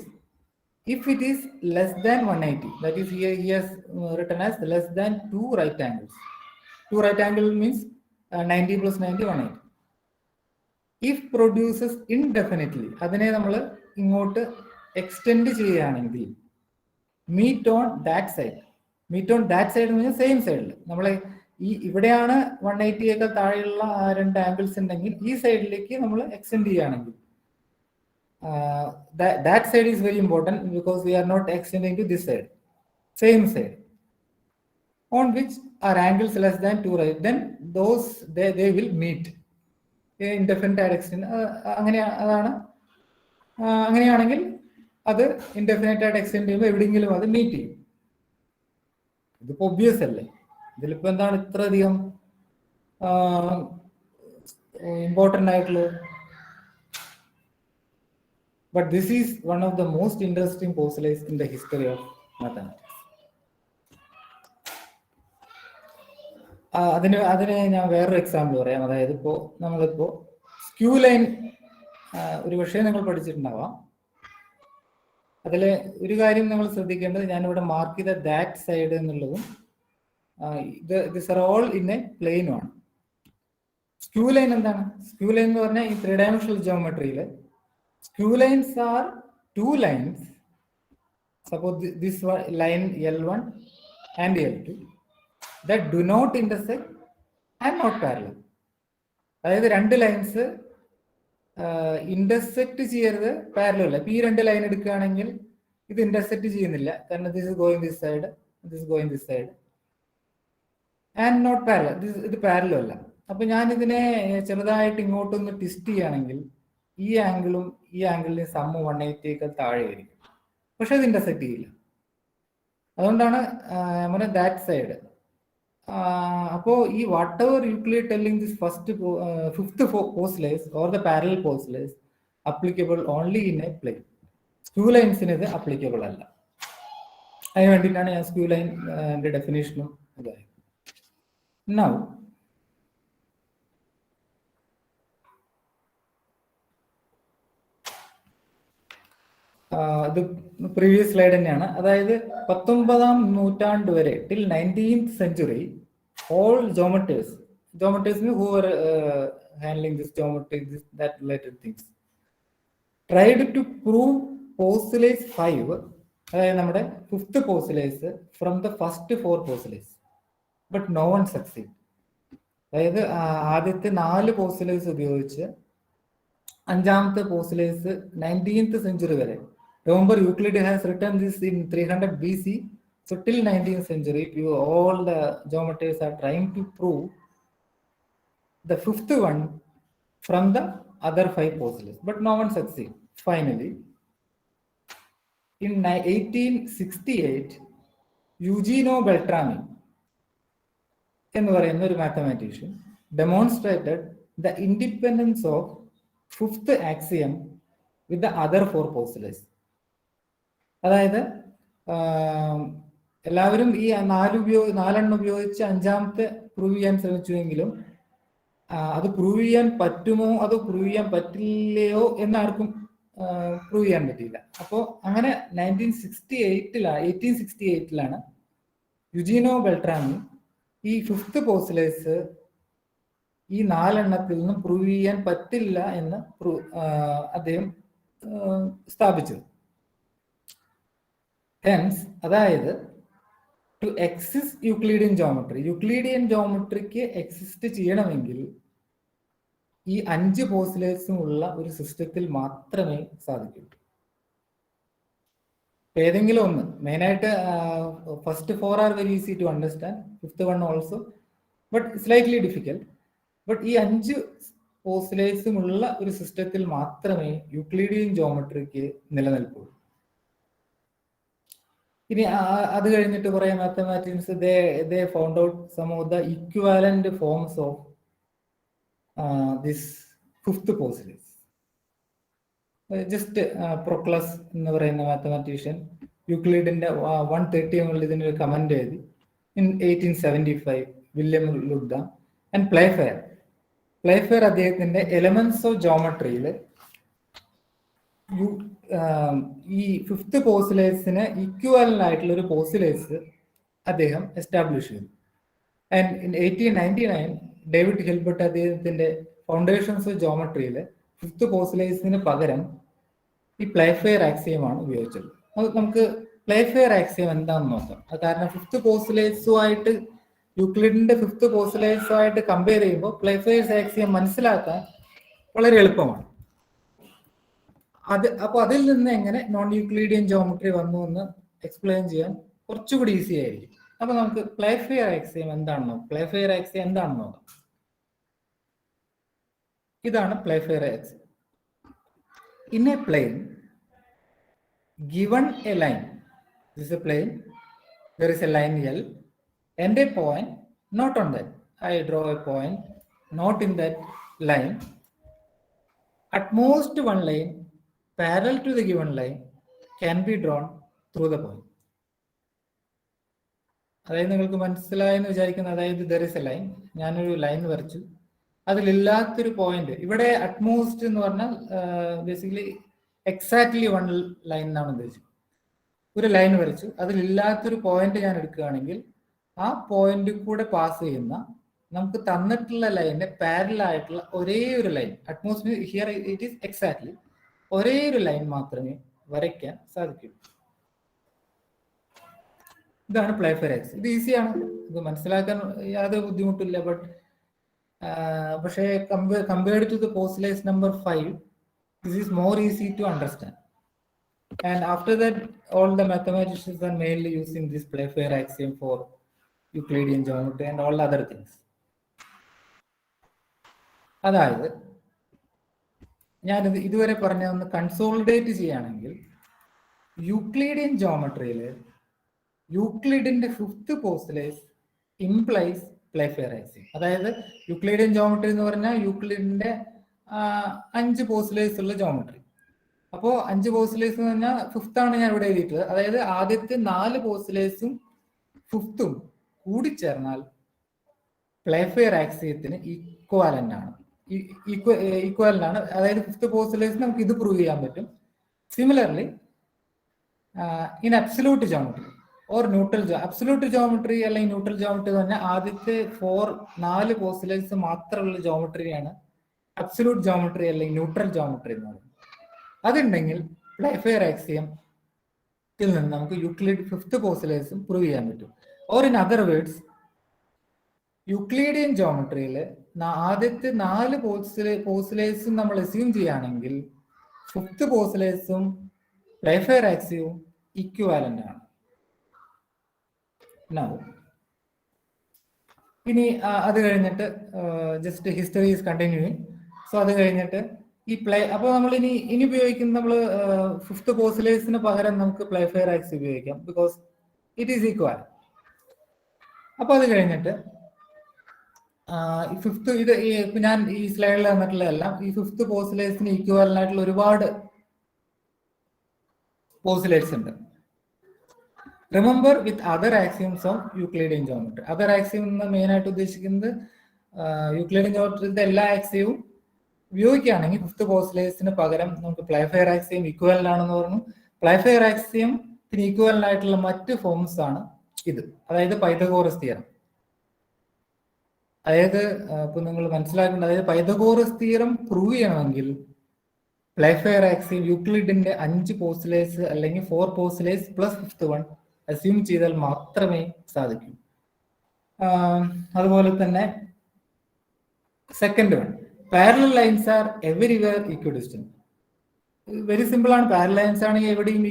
if it is less than 180, that is here he has written as less than two right angles. Two right angle means 90 plus 90, 180. If produces indefinitely, adine nammal ingote extend ചെയ്യുകയാണെങ്കിൽ meet on that side. Meet on that side എന്ന് പറഞ്ഞാൽ same സൈഡിൽ നമ്മൾ ഇവിടെയാണ് 180 താഴെയുള്ള രണ്ട് angles ഉണ്ടെങ്കിൽ ഈ സൈഡിലേക്ക് നമ്മൾ എക്സ്റ്റെൻഡ് ചെയ്യുകയാണെങ്കിൽ that side is very important because we are not extending to this side, same side on which are angles less than 2 right, then those they will meet indefinite extent. അങ്ങനെയാണെങ്കിൽ അത് ഇൻഡെഫിനൈറ്റ് ആയിട്ട് extend ചെയ്യുമ്പോൾ എവിടെയെങ്കിലും അത് meet ചെയ്യും. ഇതിപ്പോ obvious അല്ലേ? ഇതിലിപ്പോ എന്താണ് ഇത്ര അധികം ഇമ്പോർട്ടൻ്റ് ആയിട്ടുള്ളത്? But this is one of the most interesting postulates in the history of mathematics. അതിന് ഞാൻ വേറൊരു എക്സാമ്പിൾ പറയാം. അതായത് ഇപ്പോൾ നമ്മളിപ്പോൾ സ്ക്യൂ ലൈൻ ഒരു വിഷയം നിങ്ങൾ പഠിച്ചിട്ടുണ്ടാവാം. അതിൽ ഒരു കാര്യം നിങ്ങൾ ശ്രദ്ധിക്കേണ്ടത്, ഞാനിവിടെ മാർക്ക് ചെയ്ത ദാറ്റ് സൈഡ് എന്നുള്ളതും this are all in a പ്ലെയിനുമാണ്. സ്ക്യൂ ലൈൻ എന്താണ്? സ്ക്യൂ ലൈൻ എന്ന് പറഞ്ഞാൽ ഈ 3 dimensional geometry skew lines are two lines. Suppose this line L1 and L2 that do not intersect and not parallel. അതായത് രണ്ട് lines intersect ചെയ്യരുത്, parallel അല്ല. ഇപ്പൊ ഈ രണ്ട് ലൈൻ എടുക്കുകയാണെങ്കിൽ ഇത് ഇന്റർസെക്ട് ചെയ്യുന്നില്ല, കാരണം this is going this side, this going this side and not parallel. ഇത് പാരലൽ അല്ല. അപ്പൊ ഞാൻ ഇതിനെ ചെറുതായിട്ട് ഇങ്ങോട്ടൊന്ന് ട്വിസ്റ്റ് ചെയ്യുകയാണെങ്കിൽ ഈ ആംഗിളും ഈ ആംഗിളിന്റെ സമ്മ് 180 താഴെ ആയിരിക്കും, പക്ഷെ അത് ഇന്റർസെക്ട് ചെയ്യില്ല. അതുകൊണ്ടാണ് നമ്മുടെ ദാറ്റ് സൈഡ്. അപ്പോ ഈ whatever Euclid telling this fifth postulate or the parallel postulate applicable only in a plane. Skew ലൈൻസിന് ഇത് അപ്ലിക്കബിൾ അല്ല. അതിന് വേണ്ടിയിട്ടാണ് ഞാൻ സ്ക്യൂ ലൈൻ്റെ ഡെഫിനേഷനും ഇതായത്. നൗ ഇത് പ്രീവിയസ് സ്ലൈഡ് തന്നെയാണ്. അതായത് 19ാം നൂറ്റാണ്ട് വരെ till 19th century all geometers who were handling this geometry, that related things, tried to prove postulates 5, അതായത് നമ്മുടെ 5th postulates from the first 4 postulates, but no one succeed. അതായത് ആദ്യത്തെ 4 postulates ഉപയോഗിച്ച് 5ാമത്തെ postulates 19th century വരെ. Remember, Euclid has written this in 300 BC. So till 19th century, all the geometers are trying to prove the 5th one from the other 5 postulates, but no one succeeds. Finally, in 1868, Eugenio Beltrami, എന്ന് പറയുന്ന ഒരു mathematician, demonstrated the independence of 5th axiom with the other 4 postulates. അതായത് എല്ലാവരും ഈ 4 ഉപയോഗിച്ച് 5ാമത്തെ prove ചെയ്യാൻ ശ്രമിച്ചുവെങ്കിലും അത് prove ചെയ്യാൻ പറ്റുമോ അതോ പ്രൂവ് ചെയ്യാൻ പറ്റില്ലയോ എന്നാർക്കും പ്രൂവ് ചെയ്യാൻ പറ്റിയില്ല. അപ്പോൾ അങ്ങനെ 1868 യുജീനോ ബെൽട്രാമി ഈ 5th പോസ്റ്റ്ലേറ്റ്സ് ഈ 4 നിന്നും പ്രൂവ് ചെയ്യാൻ പറ്റില്ല എന്ന് അദ്ദേഹം സ്ഥാപിച്ചത്. Hence, അതായത് ടു എക്സിസ്റ്റ് യൂക്ലിഡിയൻ ജോമെട്രിക്ക് എക്സിസ്റ്റ് ചെയ്യണമെങ്കിൽ ഈ 5 പോസ്റ്റ്ലേറ്റ്സും ഉള്ള ഒരു സിസ്റ്റത്തിൽ മാത്രമേ സാധിക്കൂ. ഏതെങ്കിലും ഒന്ന്, മെയിനായിട്ട് first 4 are very easy to understand, 5th one also, but slightly difficult. But ഈ 5 പോസ്റ്റ്ലേറ്റ്സും ഉള്ള ഒരു സിസ്റ്റത്തിൽ മാത്രമേ യൂക്ലിഡിയൻ ജോമെട്രിക്ക് നിലനിൽപ്പുള്ളൂ. ഇനി അത് കഴിഞ്ഞിട്ട് കുറെ mathematics they found out some of the equivalent forms of this 5th postulates. Just Proclus എന്ന് പറയുന്ന മാത്തമാറ്റീഷ്യൻ യൂക്ലിഡിന്റെ 130 ഇതിനൊരു കമന്റ് എഴുതി. In 1875 William Ludlam and Playfair അദ്ദേഹത്തിന്റെ എലമെന്റ്സ് ഓഫ് ജോമെട്രിയിൽ ഈ 5th പോസ്റ്റ്ലേറ്റ്സിന് ഈക്വലന്റ് ആയിട്ടുള്ള ഒരു പോസ്റ്റ്ലേറ്റ്സ് അദ്ദേഹം എസ്റ്റാബ്ലിഷ് ചെയ്തു. ആൻഡ് ഇൻ 1899 ഡേവിഡ് ഹിൽബർട്ട് അദ്ദേഹത്തിന്റെ ഫൗണ്ടേഷൻസ് ഓഫ് ജോമെട്രിയിൽ 5th പോസ്റ്റ്ലേറ്റ്സിന് പകരം ഈ പ്ലേഫെയർ ആക്സിയമാണ് ഉപയോഗിച്ചത്. നമുക്ക് പ്ലേഫെയർ ആക്സിയം എന്താണെന്ന് നോക്കാം. അത് കാരണം ഫിഫ്ത്ത് പോസ്റ്റുലേറ്റ്സുമായിട്ട് യൂക്ലിഡിന്റെ ഫിഫ്ത്ത് പോസ്റ്റുലേറ്റ്സുമായിട്ട് കമ്പയർ ചെയ്യുമ്പോൾ പ്ലേഫെയർ ആക്സിയം മനസ്സിലാക്കാൻ വളരെ എളുപ്പമാണ്. അപ്പൊ അതിൽ നിന്ന് എങ്ങനെ നോൺ യൂക്ലിഡിയൻ ജോമെട്രി വന്നു എന്ന് എക്സ്പ്ലെയിൻ ചെയ്യാൻ കുറച്ചുകൂടി ഈസി ആയിരിക്കും. അപ്പൊ നമുക്ക് പ്ലേഫെയർ ആക്സിയം എന്താണെന്നോ പ്ലേഫെയർ ആക്സിയം എന്താണെന്ന് നോക്കാം. ഇതാണ് Playfair axiom. In a plane, given a line, this is a plane, there is a line L and a point not on that. I draw a point not in that line. At most one line parallel to the given line can be drawn through the point. അതായത് നിങ്ങൾക്ക് മനസ്സിലായെന്ന് വിചാരിക്കുന്നത്, അതായത് there is a line, ഞാനൊരു line വരച്ചു, അതിലില്ലാത്തൊരു point ഇവിടെ utmost എന്ന് പറഞ്ഞാൽ ബേസിക്കലി എക്സാക്ട്ലി വൺ ലൈൻ എന്നാണ് ഉദ്ദേശിച്ചത്. ഒരു ലൈൻ വരച്ചു, അതിലില്ലാത്തൊരു പോയിന്റ് ഞാൻ എടുക്കുകയാണെങ്കിൽ ആ പോയിന്റ് കൂടെ പാസ് ചെയ്യുന്ന നമുക്ക് തന്നിട്ടുള്ള ലൈനിന്റെ പാരലൽ ആയിട്ടുള്ള ഒരേ ഒരു line, atmosphere here it is exactly ഒരേ ഒരു ലൈൻ മാത്രമേ വരയ്ക്കാൻ സാധിക്കൂ. ഇതാണ് പ്ലേഫെയർ ആക്സിയം. ഇത് ഈസിയാണ്, ഇത് മനസ്സിലാക്കാൻ യാതൊരു ബുദ്ധിമുട്ടില്ല. പക്ഷേ compared to the postulates number 5, this is more easy to understand. And after that, all the mathematicians are mainly using this Playfair axiom for Euclidean geometry and all other things. അതായത് ഞാനിത് ഇതുവരെ പറഞ്ഞ ഒന്ന് കൺസോളിഡേറ്റ് ചെയ്യുകയാണെങ്കിൽ, Euclidean ജോമെട്രിയിൽ യൂക്ലിഡിന്റെ fifth postulate implies Playfair axiom. അതായത് Euclidean geometry എന്ന് പറഞ്ഞാൽ യൂക്ലിഡിന്റെ 5 പോസ്റ്റുലേറ്റ്സ് ഉള്ള ജോമെട്രി. അപ്പോൾ 5 പോസ്റ്റുലേറ്റ്സ് എന്ന് പറഞ്ഞാൽ ഫിഫ്ത്ത് ആണ് ഞാൻ ഇവിടെ എഴുതിയിട്ടുള്ളത്. അതായത് ആദ്യത്തെ 4 പോസ്റ്റുലേറ്റ്സും ഫിഫ്ത്തും കൂടിച്ചേർന്നാൽ പ്ലേഫെയർ ആക്സിയത്തിന് ഈക്വാലന്റ് ആണ്. അതായത് ഫിഫ്ത്ത് പോസ്റ്റുലേറ്റ്സ് നമുക്ക് ഇത് പ്രൂവ് ചെയ്യാൻ പറ്റും. Similarly in absolute geometry or neutral absolute geometry അല്ലെങ്കിൽ ന്യൂട്രൽ ജോമെട്രി എന്ന് പറഞ്ഞാൽ ആദ്യത്തെ 4 പോസ്റ്റുലേറ്റ്സ് മാത്രമുള്ള ജോമെട്രിയാണ് അബ്സല്യൂട്ട് ജോമെട്രി അല്ലെങ്കിൽ ന്യൂട്രൽ ജോമെട്രി എന്ന് പറയുന്നത്. അതുണ്ടെങ്കിൽ പ്ലേഫെയർ ആക്സിയത്തിൽ നിന്ന് നമുക്ക് യൂക്ലിഡ് ഫിഫ്ത്ത് പോസ്റ്റുലേറ്റ്സും പ്രൂവ് ചെയ്യാൻ പറ്റും. Or in other words, Euclidean ജോമെട്രിയിൽ ആദ്യത്തെ 4 പോസ്റ്റുലേറ്റ്സും നമ്മൾ അസ്യൂം ചെയ്യുകയാണെങ്കിൽ ഫിഫ്ത്ത് പോസ്റ്റുലേറ്റ്സും പ്ലേഫെയർ ആക്സിയവും ഇക്വാലന്റ് ആണ്. ഇനി അത് കഴിഞ്ഞിട്ട് just history is continuing. So അത് കഴിഞ്ഞിട്ട് ഈ അപ്പോൾ നമ്മൾ ഇനി ഉപയോഗിക്കുന്ന നമ്മൾ ഫിഫ്ത്ത് പോസ്റ്റുലേറ്റ്സിന് പകരം നമുക്ക് പ്ലേഫെയർ ആക്സിയം ഉപയോഗിക്കാം, ബിക്കോസ് ഇറ്റ് ഈസ് ഈക്വൽ. അപ്പോൾ അത് കഴിഞ്ഞിട്ട് ഫിഫ്ത്ത് ഞാൻ ഈ സ്ലൈഡിൽ തന്നിട്ടുള്ളതെല്ലാം ഈ ഫിഫ്ത്ത് പോസ്റ്റുലേറ്റ്സിന് ഈക്വൽ ആയിട്ടുള്ള ഒരുപാട് പോസ്റ്റുലേറ്റ്സ് ഉണ്ട്. Remember with other axioms of Euclidean geometry. Other axiom എന്ന് മെയിൻ ആയിട്ട് ഉദ്ദേശിക്കുന്നത് യൂക്ലിഡിയൻ ജോമെട്രിയുടെ എല്ലാ ആക്സിയവും ഉപയോഗിക്കുകയാണെങ്കിൽ ഫിഫ്ത്ത് പോസ്റ്റുലേറ്റ്സിന് പകരം നമുക്ക് പ്ലേഫെയർ ആക്സിയം ഈക്വലന്റ് ആണെന്ന് പറഞ്ഞു. പ്ലേഫെയർ ആക്സിയത്തിന് ഈക്വലന്റ് ആയിട്ടുള്ള മറ്റ് ഫോംസ് ആണ് ഇത്, അതായത് പൈതഗോറസ് തിയറം. അതായത് ഇപ്പൊ നിങ്ങൾ മനസ്സിലാക്കേണ്ടത്, അതായത് പൈതഗോറസ് തിയറം പ്രൂവ് ചെയ്യണമെങ്കിൽ പ്ലേഫെയർ ആക്സിയം യൂക്ലിഡിന്റെ 5 പോസ്റ്റുലേറ്റ്സ് അല്ലെങ്കിൽ 4 postulates plus fifth one assume ചെയ്താൽ മാത്രമേ സാധിക്കൂ. അതുപോലെ തന്നെ second one, parallel lines are everywhere equidistant. Very simple ആണ്. പാരലൽ ലൈൻസ് ആണെങ്കിൽ എവിടെയും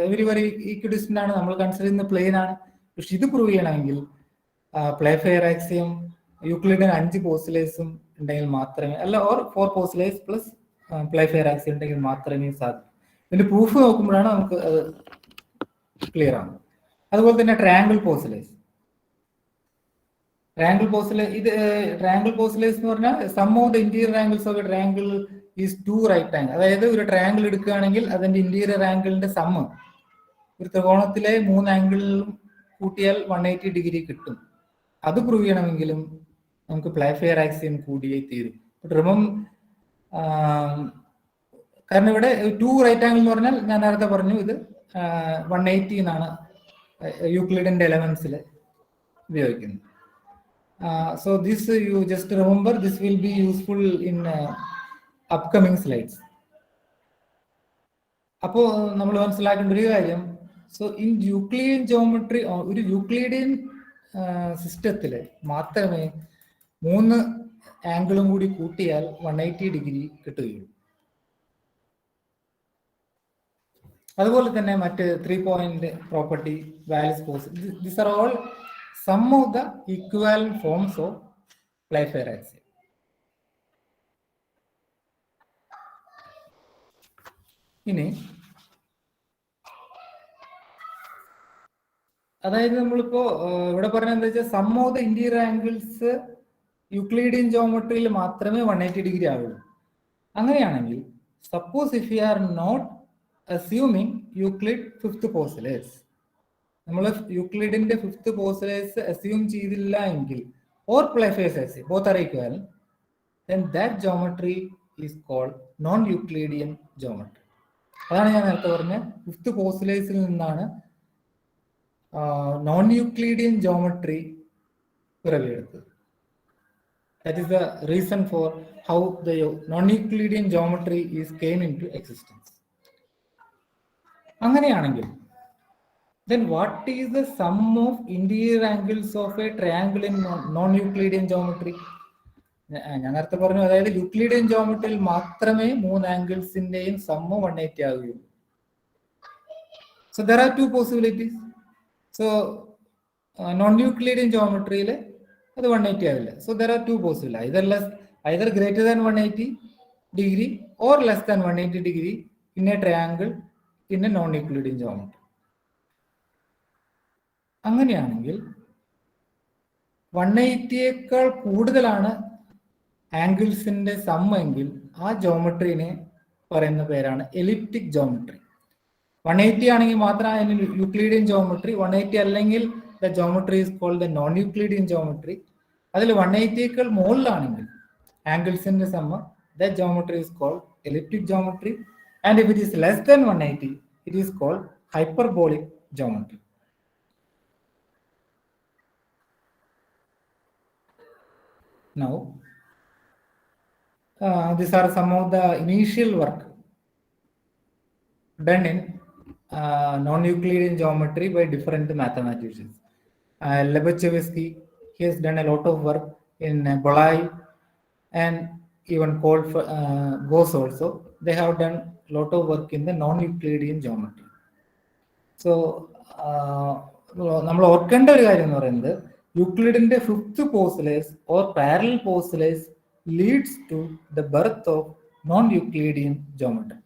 എവരിവെയർ ഈക്വിഡിസ്റ്റന്റ് ആണ്, നമ്മൾ കൺസിഡർ ചെയ്യുന്ന പ്ലെയിൻ ആണ്. പക്ഷെ ഇത് പ്രൂവ് ചെയ്യണമെങ്കിൽ പ്ലേഫെയർ ആക്സിയം യൂക്ലിഡിന് 5 പോസ്റ്റുലേറ്റ്സും ഉണ്ടെങ്കിൽ മാത്രമേ, അല്ല or 4 postulates plus Playfair axiom ഉണ്ടെങ്കിൽ മാത്രമേ സാധിക്കൂ. ഇതിന്റെ പ്രൂഫ് നോക്കുമ്പോഴാണ് നമുക്ക് അത് ക്ലിയർ ആണ്. അതുപോലെ തന്നെ ട്രയാങ്കിൾ പോസ്റ്റുലേറ്റ്സ്. ട്രയാങ്കിൾ പോസ്റ്റുലേറ്റ്സ് എന്ന് പറഞ്ഞാൽ sum of the interior angles of a triangle is 2 right angle. അതായത് ഒരു ട്രയാങ്കിൾ എടുക്കുകയാണെങ്കിൽ അതിന്റെ ഇന്റീരിയർ ആംഗിളിന്റെ സമ്മ് ഒരു ത്രികോണത്തിലെ 3 ആംഗിളിലും കൂട്ടിയാൽ 180 ഡിഗ്രി കിട്ടും. അത് പ്രൂവ് ചെയ്യണമെങ്കിലും നമുക്ക് പ്ലേഫെയർ ആക്സിയം കൂടിയേ തീരും. കാരണം ഇവിടെ 2 റൈറ്റ് ആംഗിൾ എന്ന് പറഞ്ഞാൽ ഞാൻ നേരത്തെ പറഞ്ഞു ഇത് 180 എന്നാണ് യൂക്ലിഡിന്റെ എലമെന്റ്സിൽ ഉപയോഗിക്കുന്നത്. So this you just remember, this will be useful in upcoming slides. അപ്പോൾ നമ്മൾ മനസ്സിലാക്കേണ്ട ഒരു കാര്യം, സോ ഇൻ യൂക്ലിഡിയൻ ജോമെട്രി, ഒരു യൂക്ലിഡിയൻ സിസ്റ്റത്തിൽ മാത്രമേ 3 ആംഗിളും കൂടി കൂട്ടിയാൽ 180 ഡിഗ്രി കിട്ടുകയുള്ളൂ. അതുപോലെ തന്നെ മറ്റ് 3 point property, values, possible, this are all some of the equivalent forms of Playfair axiom. ഇനി അതായത് നമ്മളിപ്പോ ഇവിടെ പറഞ്ഞ എന്താ വെച്ചാൽ sum of the interior angles Euclidean geometry മാത്രമേ 180 ഡിഗ്രി ആവുള്ളൂ. അങ്ങനെയാണെങ്കിൽ suppose if you are not assuming Euclid fifth postulates, നമ്മൾ യൂക്ലിഡിന്റെ ഫിഫ്ത്ത് പോസ്റ്റലേഴ്സ് അസ്യൂം ചെയ്തില്ല എങ്കിൽ, or Playfair's axiom, both are equal, then that geometry is called non-Euclidean geometry. അതാണ് ഞാൻ നേരത്തെ പറഞ്ഞ ഫിഫ്ത്ത് പോസ്റ്റലേഴ്സിൽ നിന്നാണ് നോൺ യൂക്ലിഡിയൻ ജോമെട്രി പിറവിയെടുത്തത്. That is the reason for how the non-Euclidean geometry is came into existence. അങ്ങനെയാണെങ്കിൽ then what is the sum of interior angles of a triangle in non-Euclidean geometry? ഞാൻ നേരത്തെ പറഞ്ഞു, അതായത് Euclidean geometry മാത്രമേ 3 ആംഗിൾസിന്റെയും sum 180 ആവുകയുള്ളൂ. So there are 2 possibilities. So non Euclidean ജോമെട്രിയിൽ അത് 180 ആവില്ല. So there are 2 possible, either greater than 180 degree or less than 180 degree in a triangle in a non-Euclidean geometry. അങ്ങനെയാണെങ്കിൽ 180യേക്കാൾ കൂടുതലാണ് ആംഗിൾസിന്റെ സം എങ്കിൽ ആ ജോമെട്രീനെ പറയുന്ന പേരാണ് എലിപ്റ്റിക് ജോമെട്രി. 180 ആണെങ്കിൽ മാത്രം അതിന് യൂക്ലിഡിയൻ ജോമെട്രി, 180 അല്ലെങ്കിൽ the geometry is called the non Euclidean geometry. അതിൽ 180യേക്കാൾ മുകളിലാണെങ്കിൽ ആംഗിൾസിന്റെ sum, the geometry is called elliptic geometry. And if it is less than 180 it is called hyperbolic geometry. Now these are some of the initial work done in non-Euclidean geometry by different mathematicians. Lobachevsky, he has done a lot of work in Bolyai and even Gauss also. They have done a lot of work in the non-Euclidean geometry. So നമ്മൾ ഓർക്കേണ്ട ഒരു കാര്യം എന്ന് പറയുന്നത്, യൂക്ലിഡിന്റെ fifth postulates or parallel postulates leads to the birth of non-Euclidean geometry.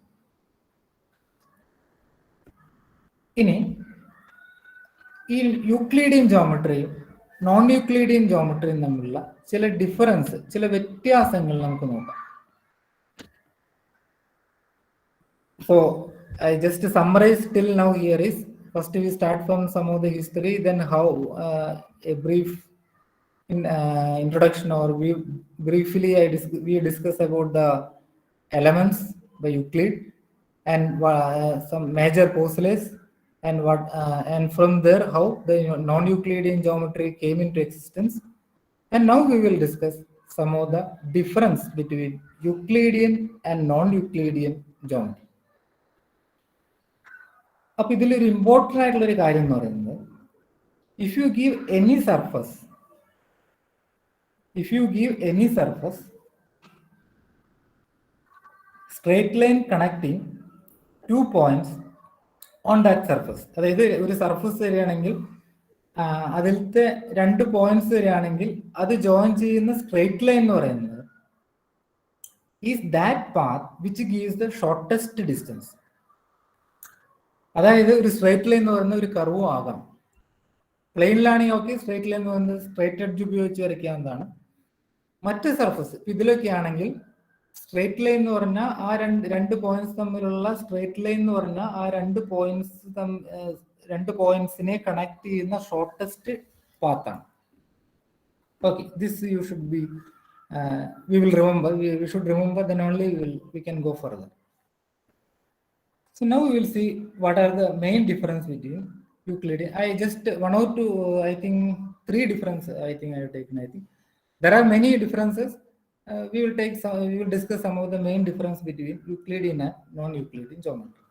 ഇനി ഈ Euclidean ജോമെട്രിയും നോൺ യൂക്ലിഡിയൻ ജോമെട്രിയും തമ്മിലുള്ള ചില ഡിഫറൻസ്, ചില വ്യത്യാസങ്ങൾ നമുക്ക് നോക്കാം. So I just summarize till now here is, first we start from some of the history, then how a brief introduction, or briefly we discuss about the elements by Euclid and some major postulates, and and from there how the non-Euclidean geometry came into existence. And now we will discuss some of the difference between Euclidean and non-Euclidean geometry. അപ്പോൾ ഇതിലൊരു important ആയിട്ടുള്ളൊരു കാര്യം എന്ന് പറയുന്നത്, if you give any surface straight line connecting 2 points on that surface, അതായത് ഒരു surface വരികയാണെങ്കിൽ അതിലത്തെ 2 പോയിന്റ്സ് വരികയാണെങ്കിൽ അത് ജോയിൻ ചെയ്യുന്ന സ്ട്രേറ്റ് ലൈൻ എന്ന് പറയുന്നത് is that path which gives the shortest distance. അതായത് ഒരു സ്ട്രേറ്റ് ലൈൻ എന്ന് പറയുന്ന ഒരു കർവും ആകാം. പ്ലെയിനിലാണെങ്കിൽ ഓക്കെ, സ്ട്രേറ്റ് ലൈൻ എന്ന് പറയുന്നത് സ്ട്രേറ്റ് എഡ്ജ് ഉപയോഗിച്ച് വരയ്ക്കാവുന്നതാണ്. മറ്റ് സർഫസ് ഇതിലൊക്കെ ആണെങ്കിൽ സ്ട്രേറ്റ് ലൈൻ എന്ന് പറഞ്ഞാൽ ആ രണ്ട് പോയിന്റ്സ് തമ്മിലുള്ള സ്ട്രേറ്റ് ലൈൻ എന്ന് പറഞ്ഞാൽ ആ രണ്ട് പോയിന്റ്സിനെ കണക്ട് ചെയ്യുന്ന ഷോർട്ടസ്റ്റ് പാത്താണ്. Okay, this you should be we will remember, we should remember, then only we can go further. So now we will see what are the main difference between Euclidean. I just 1 or 2, I think 3 differences I think I have taken. I think there are many differences. We will discuss some of the main difference between Euclidean and non-Euclidean geometry.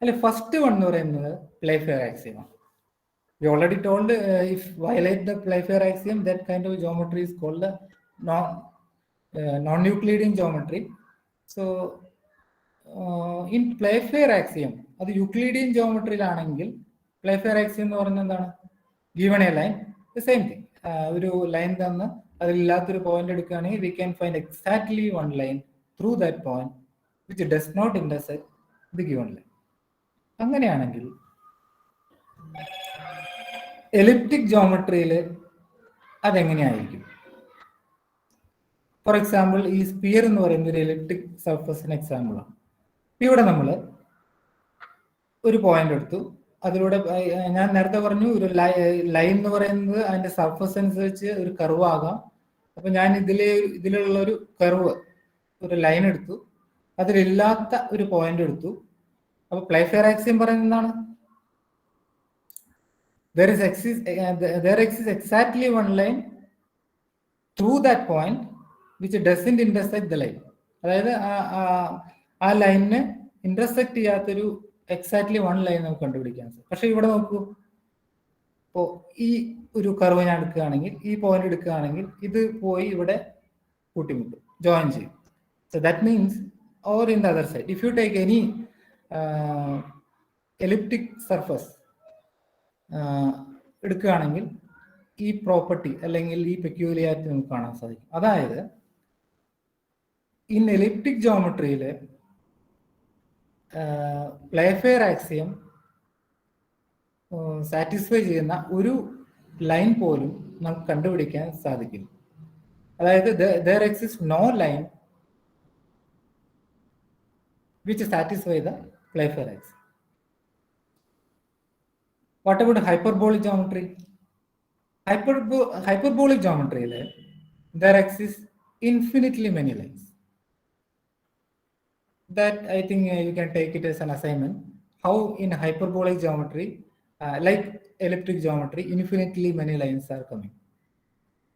അല്ലെ first one എന്ന് പറയുന്നത് Playfair axiom ആണ്. We already told if violate the Playfair axiom, that kind of geometry is called the non-Euclidean geometry. So in Playfair axiom, അത് Euclidean ജോമെട്രിയിലാണെങ്കിൽ Playfair axiom എന്ന് പറയുന്നത് എന്താണ്? Given a line, the same thing. ഒരു line തന്ന് അതിലില്ലാത്തൊരു point എടുക്കുകയാണെങ്കിൽ we can find exactly one line through that point which does not intersect the given line. അങ്ങനെയാണെങ്കിൽ elliptic ജോമെട്രിയിൽ അതെങ്ങനെയായിരിക്കും? For example, ഈ sphere എന്ന് പറയുന്ന ഒരു എലിപ്റ്റിക് സർഫസിന് എക്സാമ്പിളാണ്. ഇവിടെ നമ്മൾ ഒരു പോയിന്റ് എടുത്തു, അതിലൂടെ ഞാൻ നേരത്തെ പറഞ്ഞു ഒരു ലൈൻ എന്ന് പറയുന്നത് അതിന്റെ സർഫസ് അനുസരിച്ച് ഒരു കർവ് ആകാം. അപ്പൊ ഞാൻ ഇതിലുള്ള ഒരു കർവ്, ഒരു ലൈൻ എടുത്തു, അതിലില്ലാത്ത ഒരു പോയിന്റ് എടുത്തു. അപ്പൊ പ്ലേഫെയർ ആക്സിയം പറയുന്നത് എന്താണ്? There exists exactly one line through that point which doesn't intersect the line. അതായത് ആ ലൈനിന് ഇന്റർസെക്ട് ചെയ്യാത്തൊരു എക്സാക്ട്ലി വൺ ലൈൻ നമുക്ക് കണ്ടുപിടിക്കാൻ സാധിക്കും. പക്ഷെ ഇവിടെ നോക്കൂ, ഇപ്പോൾ ഈ ഒരു കർവ് ഞാൻ എടുക്കുകയാണെങ്കിൽ, ഈ പോയിന്റ് എടുക്കുകയാണെങ്കിൽ, ഇത് പോയി ഇവിടെ കൂട്ടിമുട്ടും, ജോയിൻ ചെയ്യും. So that means or in the other side, if you take any elliptic surface എടുക്കുകയാണെങ്കിൽ ഈ പ്രോപ്പർട്ടി അല്ലെങ്കിൽ ഈ പെക്യൂലിയാരിറ്റി നമുക്ക് കാണാൻ സാധിക്കും. അതായത് in elliptic ജോമെട്രിയിൽ Playfair axiom satisfy ചെയ്യുന്ന ഒരു ലൈൻ പോലും നമുക്ക് കണ്ടുപിടിക്കാൻ സാധിക്കില്ല. അതായത് there exists no line which satisfy the Playfair axiom. What about hyperbolic geometry? Hyperbolic geometry, there exists infinitely many lines. That I think you can take it as an assignment. How in hyperbolic geometry, like elliptic geometry, infinitely many lines are coming.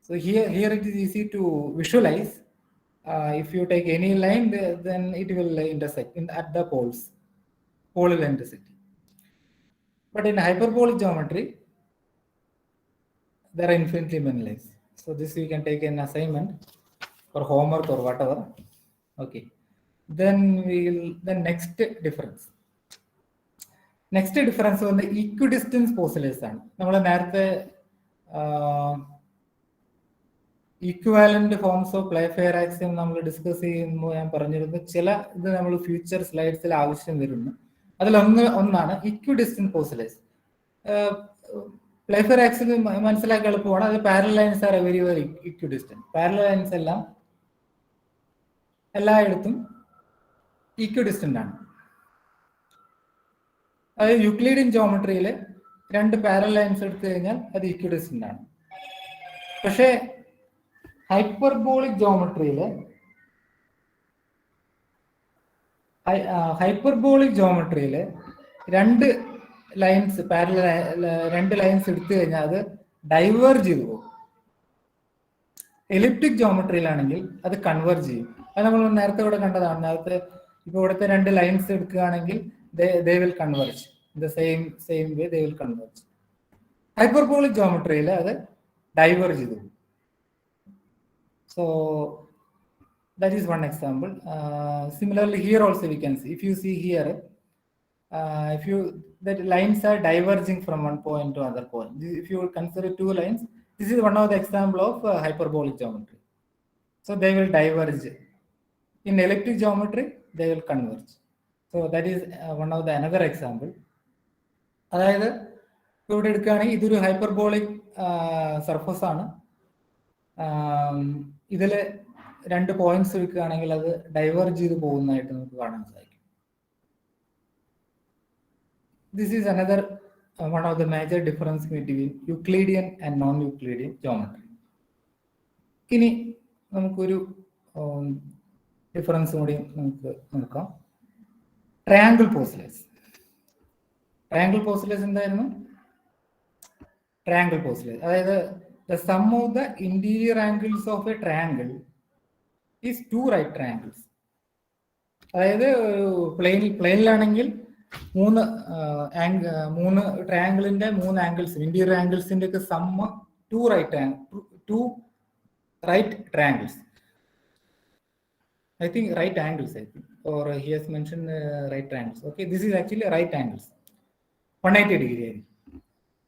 So here it is easy to visualize. If you take any line, then it will intersect at the poles, pole intersect. But in hyperbolic geometry, there are infinitely many lines. So this you can take an assignment for homework or whatever. Okay. Then the next difference. Next difference on the equidistance postulates ആണ്. നമ്മൾ നേരത്തെ equivalent forms of Playfair axiom നമ്മൾ discuss ചെയ്യുമ്പോൾ ഞാൻ പറഞ്ഞിരുന്നു ചില ഇത് നമ്മൾ ഫ്യൂച്ചർ സ്ലൈഡ്സിൽ ആവശ്യം വരുന്നു. അതിലൊന്നാണ് ഇക്വിഡിസ്റ്റന്റ് പോസ്റ്റലേറ്റ്സ്. പ്ലേഫെയർ ആക്സിയം മനസ്സിലാക്കി എളുപ്പമാണ്. അത് parallel lines are very very equidistant. Parallel lines എല്ലായിടത്തും ഇക്വിഡിസ്റ്റന്റ് ആണ്. അതായത് യൂക്ലിഡിയൻ ജോമെട്രിയിൽ രണ്ട് പാരലൽ ലൈൻസ് എടുത്തു കഴിഞ്ഞാൽ അത് ഇക്വിഡിസ്റ്റന്റ് ആണ്. പക്ഷേ ഹൈപ്പർബോളിക് ജോമെട്രിയിൽ രണ്ട് ലൈൻസ് രണ്ട് ലൈൻസ് എടുത്തു കഴിഞ്ഞാൽ അത് ഡൈവേർജ് ചെയ്തു പോകും. എലിപ്റ്റിക് ജോമെട്രിയിലാണെങ്കിൽ അത് കൺവേർജ് ചെയ്യും. അത് നമ്മൾ നേരത്തെ ഇവിടെ കണ്ടതാണ്. നേരത്തെ ഇപ്പൊ ഇവിടുത്തെ രണ്ട് ലൈൻസ് എടുക്കുകയാണെങ്കിൽ they will converge in the same way they will converge. Hyperbolic geometry അത് ഡൈവേർജ് ചെയ്തു. So that is one example. Similarly here also we can see, if you see here, that lines are diverging from one point to another point. If you consider two lines, this is one of the example of hyperbolic geometry. So they will diverge. In elliptic geometry they will converge. So that is one of the another example. അതായത് ഇവിടെ എടുക്കുകയാണെങ്കിൽ ഇതൊരു hyperbolic surface ആണ്. ഇതിൽ രണ്ട് points എടുക്കുകയാണെങ്കിൽ അത് diverge ചെയ്ത് പോകുന്നതായിട്ട് നമുക്ക് കാണാൻ സാധിക്കും. This is another one of the major difference between Euclidean and non-Euclidean geometry. ഇനി നമുക്കൊരു ഡിഫറൻസ് കൂടി നമുക്ക് നോക്കാം. ട്രയാങ്കിൾ പോസ്റ്റലേറ്റ്സ്. ട്രയാങ്കിൾ പോസ്റ്റലേറ്റ്സ് എന്തായിരുന്നു? ട്രയാങ്കിൾ പോസ്റ്റലേറ്റ് അതായത് the sum of the interior angles of a triangle is two right triangles. അതായത് പ്ലെയിനിലാണെങ്കിൽ മൂന്ന് ട്രയാങ്കിളിന്റെ 3 ആംഗിൾസ്, ഇന്റീരിയർ ആംഗിൾസിന്റെ ഒക്കെ sum 2 right triangles. I think right angles, or he has mentioned right triangles. Okay, this is actually right angles. 180 degree ആയിരിക്കും.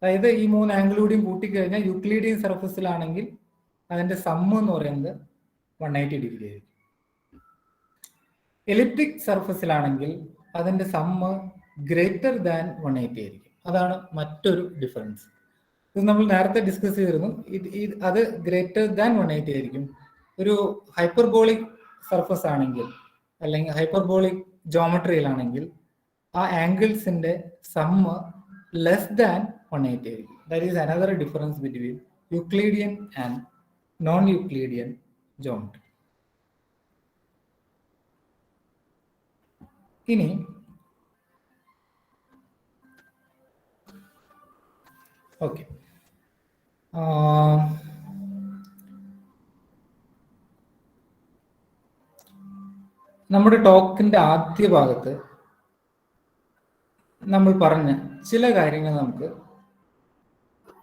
അതായത് ഈ 3 angle കൂടിയും കൂട്ടിക്കഴിഞ്ഞാൽ Euclidean സർഫസിലാണെങ്കിൽ അതിന്റെ sum എന്ന് പറയുന്നത് 180 ഡിഗ്രി ആയിരിക്കും. എലിപ്റ്റിക് സർഫസിലാണെങ്കിൽ അതിന്റെ സമ്മ് ഗ്രേറ്റർ ദാൻ 180 ആയിരിക്കും. അതാണ് മറ്റൊരു ഡിഫറൻസ്. ഇത് നമ്മൾ നേരത്തെ ഡിസ്കസ് ചെയ്തിരുന്നു. അത് ഗ്രേറ്റർ ദാൻ 180 ആയിരിക്കും. ഒരു ഹൈപ്പർബോളിക് സർഫസ് ആണെങ്കിൽ അല്ലെങ്കിൽ ഹൈപ്പർബോളിക് ജോമെട്രിയിലാണെങ്കിൽ ആ ആംഗിൾസിന്റെ സമ്മ് ലെസ് ദാൻ 180 ആയിരിക്കും. That is another difference between Euclidean and non Euclidean geometry. ഇനി ഓക്കെ, നമ്മുടെ ടോക്കിന്റെ ആദ്യ ഭാഗത്ത് നമ്മൾ പറഞ്ഞ ചില കാര്യങ്ങൾ നമുക്ക്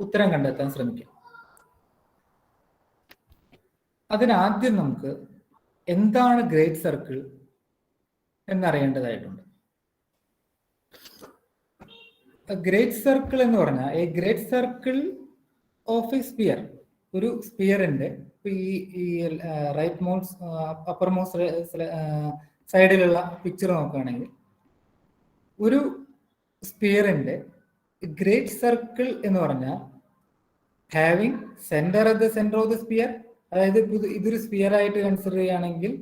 ഉത്തരം കണ്ടെത്താൻ ശ്രമിക്കാം. അതിനാദ്യം നമുക്ക് എന്താണ് ഗ്രേറ്റ് സർക്കിൾ എന്നറിയേണ്ടതായിട്ടുണ്ട്. ഗ്രേറ്റ് സർക്കിൾ എന്ന് പറഞ്ഞാൽ a great circle of a sphere, ഒരു സ്പിയറിന്റെ ഈ റൈറ്റ് മോസ്റ്റ് അപ്പർ മോസ്റ്റ് സൈഡിലുള്ള പിക്ചർ നോക്കുകയാണെങ്കിൽ ഒരു സ്പിയറിന്റെ ഗ്രേറ്റ് സർക്കിൾ എന്ന് പറഞ്ഞാൽ having centre at the centre of the sphere, അതായത് ഇതൊരു സ്പിയർ ആയിട്ട് കൺസിഡർ ചെയ്യുകയാണെങ്കിൽ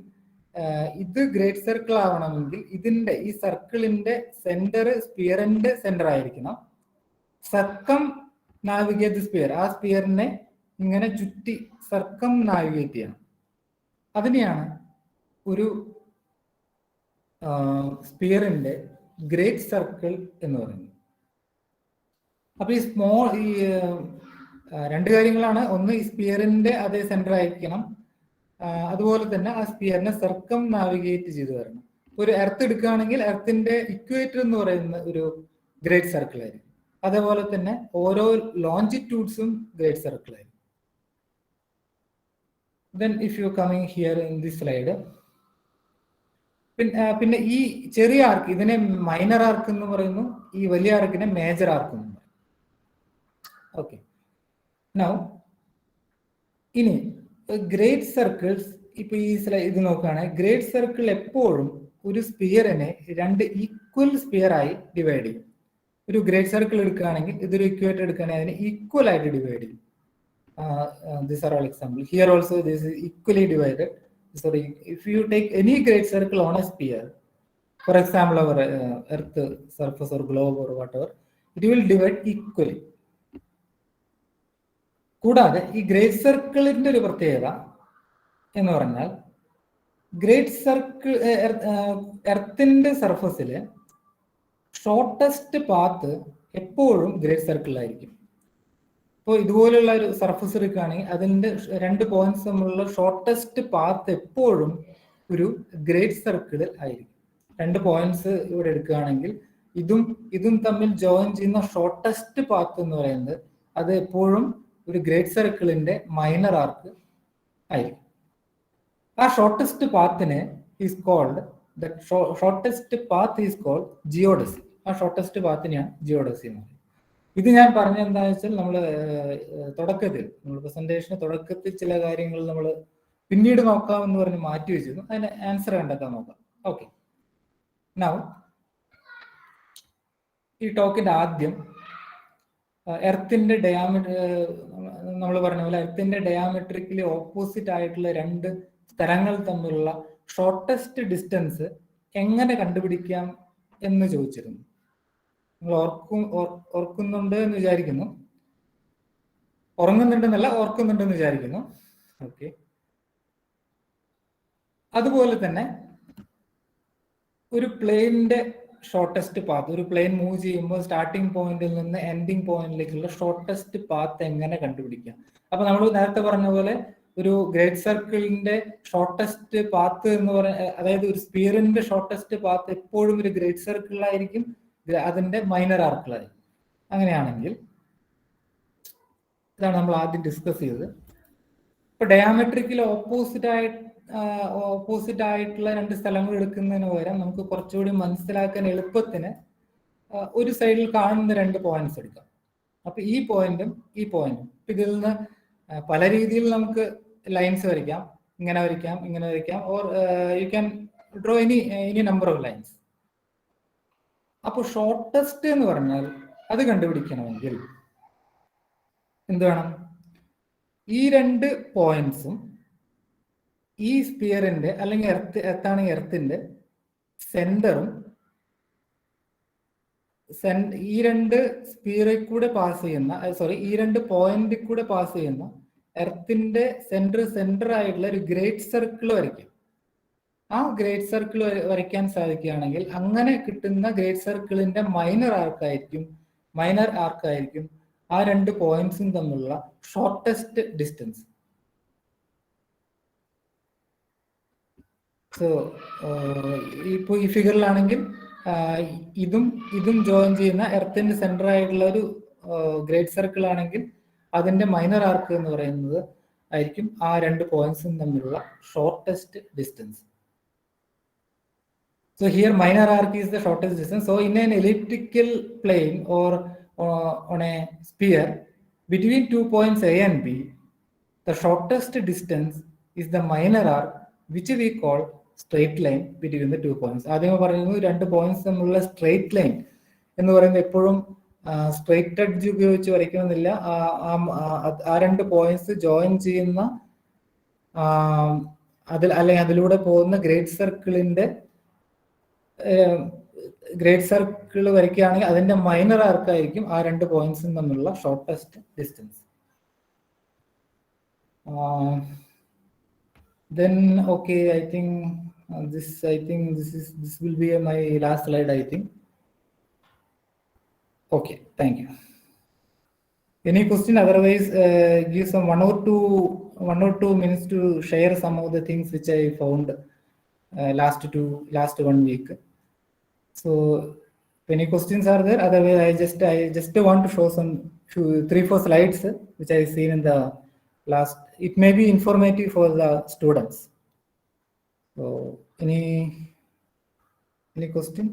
ഇത് ഗ്രേറ്റ് സർക്കിൾ ആവണമെങ്കിൽ ഇതിന്റെ ഈ സർക്കിളിന്റെ സെന്റർ സ്പിയറിന്റെ സെന്റർ ആയിരിക്കണം. സർക്കം നാവിഗേറ്റ് സ്പിയർ, ആ സ്പിയറിനെ ഇങ്ങനെ ചുറ്റി സർക്കം നാവിഗേറ്റ് ചെയ്യണം. അതിനെയാണ് ഒരു സ്പിയറിന്റെ ഗ്രേറ്റ് സർക്കിൾ എന്ന് പറയുന്നത്. അപ്പൊ ഈ രണ്ട് കാര്യങ്ങളാണ്. ഒന്ന്, ഈ സ്പിയറിന്റെ അതേ സെന്റർ ആയിരിക്കണം, അതുപോലെ തന്നെ ആ സ്പിയറിനെ സർക്കം നാവിഗേറ്റ് ചെയ്ത് വരണം. ഒരു എർത്ത് എടുക്കുകയാണെങ്കിൽ എർത്തിന്റെ ഇക്വേറ്റർ എന്ന് പറയുന്ന ഒരു ഗ്രേറ്റ് സർക്കിൾ ആയിരിക്കും. അതേപോലെ തന്നെ ഓരോ ലോഞ്ചിറ്റ്യൂഡ്സും ഗ്രേറ്റ് സർക്കിൾ ആയിരിക്കും. Then if you coming here in this slide, പിന്നെ ഈ ചെറിയ ആർക്ക് ഇതിനെ മൈനർ ആർക്ക് എന്ന് പറയുന്നു, ഈ വലിയ ആർക്കിനെ മേജർ ആർക്ക് എന്ന് പറയും. ഓക്കെ, നൗ ഇനി ഗ്രേറ്റ് സർക്കിൾസ്, ഇപ്പൊ ഈ ഇത് നോക്കുകയാണെങ്കിൽ ഗ്രേറ്റ് സർക്കിൾ എപ്പോഴും ഒരു സ്പിയറിനെ 2 ഈക്വൽ സ്പിയർ ആയി ഡിവൈഡ് ചെയ്യും. ഒരു ഗ്രേറ്റ് സർക്കിൾ എടുക്കുകയാണെങ്കിൽ ഇതൊരു ഇക്വേറ്റർ എടുക്കുകയാണെങ്കിൽ അതിനെ ഈക്വൽ ആയിട്ട് ഡിവൈഡ് ചെയ്യും. These are all examples. Here also this is equally divided. Sorry, if you take any great circle on a sphere, for example our earth surface or globe or whatever, it will divide equally. കൂടാതെ ഈ great സർക്കിളിന്റെ ഒരു പ്രത്യേകത എന്ന് പറഞ്ഞാൽ great circle എർത്തിന്റെ സർഫസില് shortest path എപ്പോഴും great സർക്കിളിലായിരിക്കും. ഇപ്പോൾ ഇതുപോലുള്ള ഒരു സർഫസ് എടുക്കുകയാണെങ്കിൽ അതിന്റെ 2 പോയിന്റ്സ് തമ്മിലുള്ള ഷോർട്ടസ്റ്റ് പാത്ത് എപ്പോഴും ഒരു ഗ്രേറ്റ് സർക്കിളിൽ ആയിരിക്കും. 2 പോയിന്റ്സ് ഇവിടെ എടുക്കുകയാണെങ്കിൽ ഇതും തമ്മിൽ ജോയിൻ ചെയ്യുന്ന ഷോർട്ടസ്റ്റ് പാത്ത് എന്ന് പറയുന്നത് അത് എപ്പോഴും ഒരു ഗ്രേറ്റ് സർക്കിളിന്റെ മൈനർ ആർക്ക് ആയിരിക്കും. ആ ഷോർട്ടസ്റ്റ് പാത്തിനെ is called shortest path is called geodesy. ആ ഷോർട്ടസ്റ്റ് പാത്തിനെയാണ് ജിയോഡസി എന്ന് പറയുന്നത്. ഇത് ഞാൻ പറഞ്ഞ എന്താണെന്ന് വെച്ചാൽ നമ്മൾ പ്രസന്റേഷന് തുടക്കത്തിൽ ചില കാര്യങ്ങൾ നമ്മൾ പിന്നീട് നോക്കാമെന്ന് പറഞ്ഞ് മാറ്റി വെച്ചിരുന്നു. അതിന് ആൻസർ കണ്ടെത്താൻ നോക്കാം. ഓക്കെ, നൗ ഈ ടോക്കിന്റെ ആദ്യം എർത്തിന്റെ ഡയാമീറ്റർ, നമ്മൾ പറഞ്ഞ പോലെ എർത്തിന്റെ ഡയാമെട്രിക്കലി ഓപ്പോസിറ്റ് ആയിട്ടുള്ള 2 സ്ഥലങ്ങൾ തമ്മിലുള്ള ഷോർട്ടസ്റ്റ് ഡിസ്റ്റൻസ് എങ്ങനെ കണ്ടുപിടിക്കാം എന്ന് ചോദിച്ചിരുന്നു. നിങ്ങൾ ഓർക്കുന്നുണ്ട് എന്ന് വിചാരിക്കുന്നു. ഉറങ്ങുന്നുണ്ടെന്നല്ല, ഓർക്കുന്നുണ്ടെന്ന് വിചാരിക്കുന്നു. ഓക്കെ, അതുപോലെ തന്നെ ഒരു പ്ലെയിനിന്റെ ഷോർട്ടസ്റ്റ് പാത്ത്, ഒരു പ്ലെയിൻ മൂവ് ചെയ്യുമ്പോൾ സ്റ്റാർട്ടിംഗ് പോയിന്റിൽ നിന്ന് എൻഡിങ് പോയിന്റിലേക്കുള്ള ഷോർട്ടസ്റ്റ് പാത്ത് എങ്ങനെ കണ്ടുപിടിക്കാം. അപ്പൊ നമ്മൾ നേരത്തെ പറഞ്ഞ പോലെ ഒരു ഗ്രേറ്റ് സർക്കിളിന്റെ ഷോർട്ടസ്റ്റ് പാത്ത് എന്ന് പറയുന്നത്, അതായത് ഒരു സ്പിയറിന്റെ ഷോർട്ടസ്റ്റ് പാത്ത് എപ്പോഴും ഒരു ഗ്രേറ്റ് സർക്കിളിലായിരിക്കും. അതിന്റെ മൈനർ ആർക്കുകളായി. അങ്ങനെയാണെങ്കിൽ ഇതാണ് നമ്മൾ ആദ്യം ഡിസ്കസ് ചെയ്തത്. ഇപ്പൊ ഡയാമെട്രിക്കൽ ഓപ്പോസിറ്റ് ആയിട്ടുള്ള രണ്ട് സ്ഥലങ്ങൾ എടുക്കുന്നതിന് പകരം നമുക്ക് കുറച്ചുകൂടി മനസ്സിലാക്കാൻ എളുപ്പത്തിന് ഒരു സൈഡിൽ കാണുന്ന രണ്ട് പോയിന്റ്സ് എടുക്കാം. അപ്പൊ ഈ പോയിന്റും ഈ പോയിന്റും, ഇതിൽ നിന്ന് പല രീതിയിൽ നമുക്ക് ലൈൻസ് വരയ്ക്കാം. ഇങ്ങനെ വരയ്ക്കാം, ഇങ്ങനെ വരയ്ക്കാം, or you can draw any number of lines. അപ്പൊ ഷോർട്ടസ്റ്റ് എന്ന് പറഞ്ഞാൽ അത് കണ്ടുപിടിക്കണമെങ്കിൽ എന്ത് വേണം? ഈ രണ്ട് പോയിന്റ്സും ഈ സ്പിയറിന്റെ അല്ലെങ്കിൽ എർത്താണെങ്കിൽ എർത്തിന്റെ സെന്ററും ഈ രണ്ട് സ്പിയറിൽ കൂടെ പാസ് ചെയ്യുന്ന ഈ രണ്ട് പോയിന്റിൽ കൂടെ പാസ് ചെയ്യുന്ന എർത്തിന്റെ സെന്റർ ആയിട്ടുള്ള ഒരു ഗ്രേറ്റ് സർക്കിൾ വരയ്ക്കും. ആ ഗ്രേറ്റ് സർക്കിൾ വരയ്ക്കാൻ സാധിക്കുകയാണെങ്കിൽ അങ്ങനെ കിട്ടുന്ന ഗ്രേറ്റ് സർക്കിളിന്റെ മൈനർ ആർക്കായിരിക്കും ആ രണ്ട് പോയിന്റ്സും തമ്മിലുള്ള ഷോർട്ടസ്റ്റ് ഡിസ്റ്റൻസ്. സോ ഇപ്പൊ ഈ ഫിഗറിലാണെങ്കിൽ ഇതും ജോയിൻ ചെയ്യുന്ന എർത്തിന്റെ സെന്റർ ആയിട്ടുള്ള ഒരു ഗ്രേറ്റ് സർക്കിൾ ആണെങ്കിൽ അതിന്റെ മൈനർ ആർക്ക് എന്ന് പറയുന്നത് ആയിരിക്കും ആ രണ്ട് പോയിന്റ്സും തമ്മിലുള്ള shortest distance. So here minor arc is the shortest distance. So in an elliptical plane or on a sphere between 2 points A and B, the shortest distance is the minor arc, which we call straight line between the 2 points. ആദ്യം പറയുന്നത് രണ്ട് points തമ്മിലുള്ള straight line എന്ന് പറയുന്നത് എപ്പോഴും straight edge ഉപയോഗിച്ച് വരയ്ക്കണമെന്നില്ല. ആ രണ്ട് പോയിന്റ്സ് ജോയിൻ ചെയ്യുന്ന അതിലൂടെ പോകുന്ന ഗ്രേറ്റ് സർക്കിൾ വരയ്ക്കുകയാണെങ്കിൽ അതിന്റെ മൈനർ ആർക്കായിരിക്കും ആ രണ്ട് പോയിന്റ്സും തമ്മിലുള്ള shortest distance. Then okay, I think this will be my last slide, I think. Okay, thank you. Any question? Otherwise, give some one or two minutes to share some of the things which I found last 1 week. So if any questions are there, otherwise I just want to show some 3-4 slides which I seen in the last. It may be informative for the students. So any question?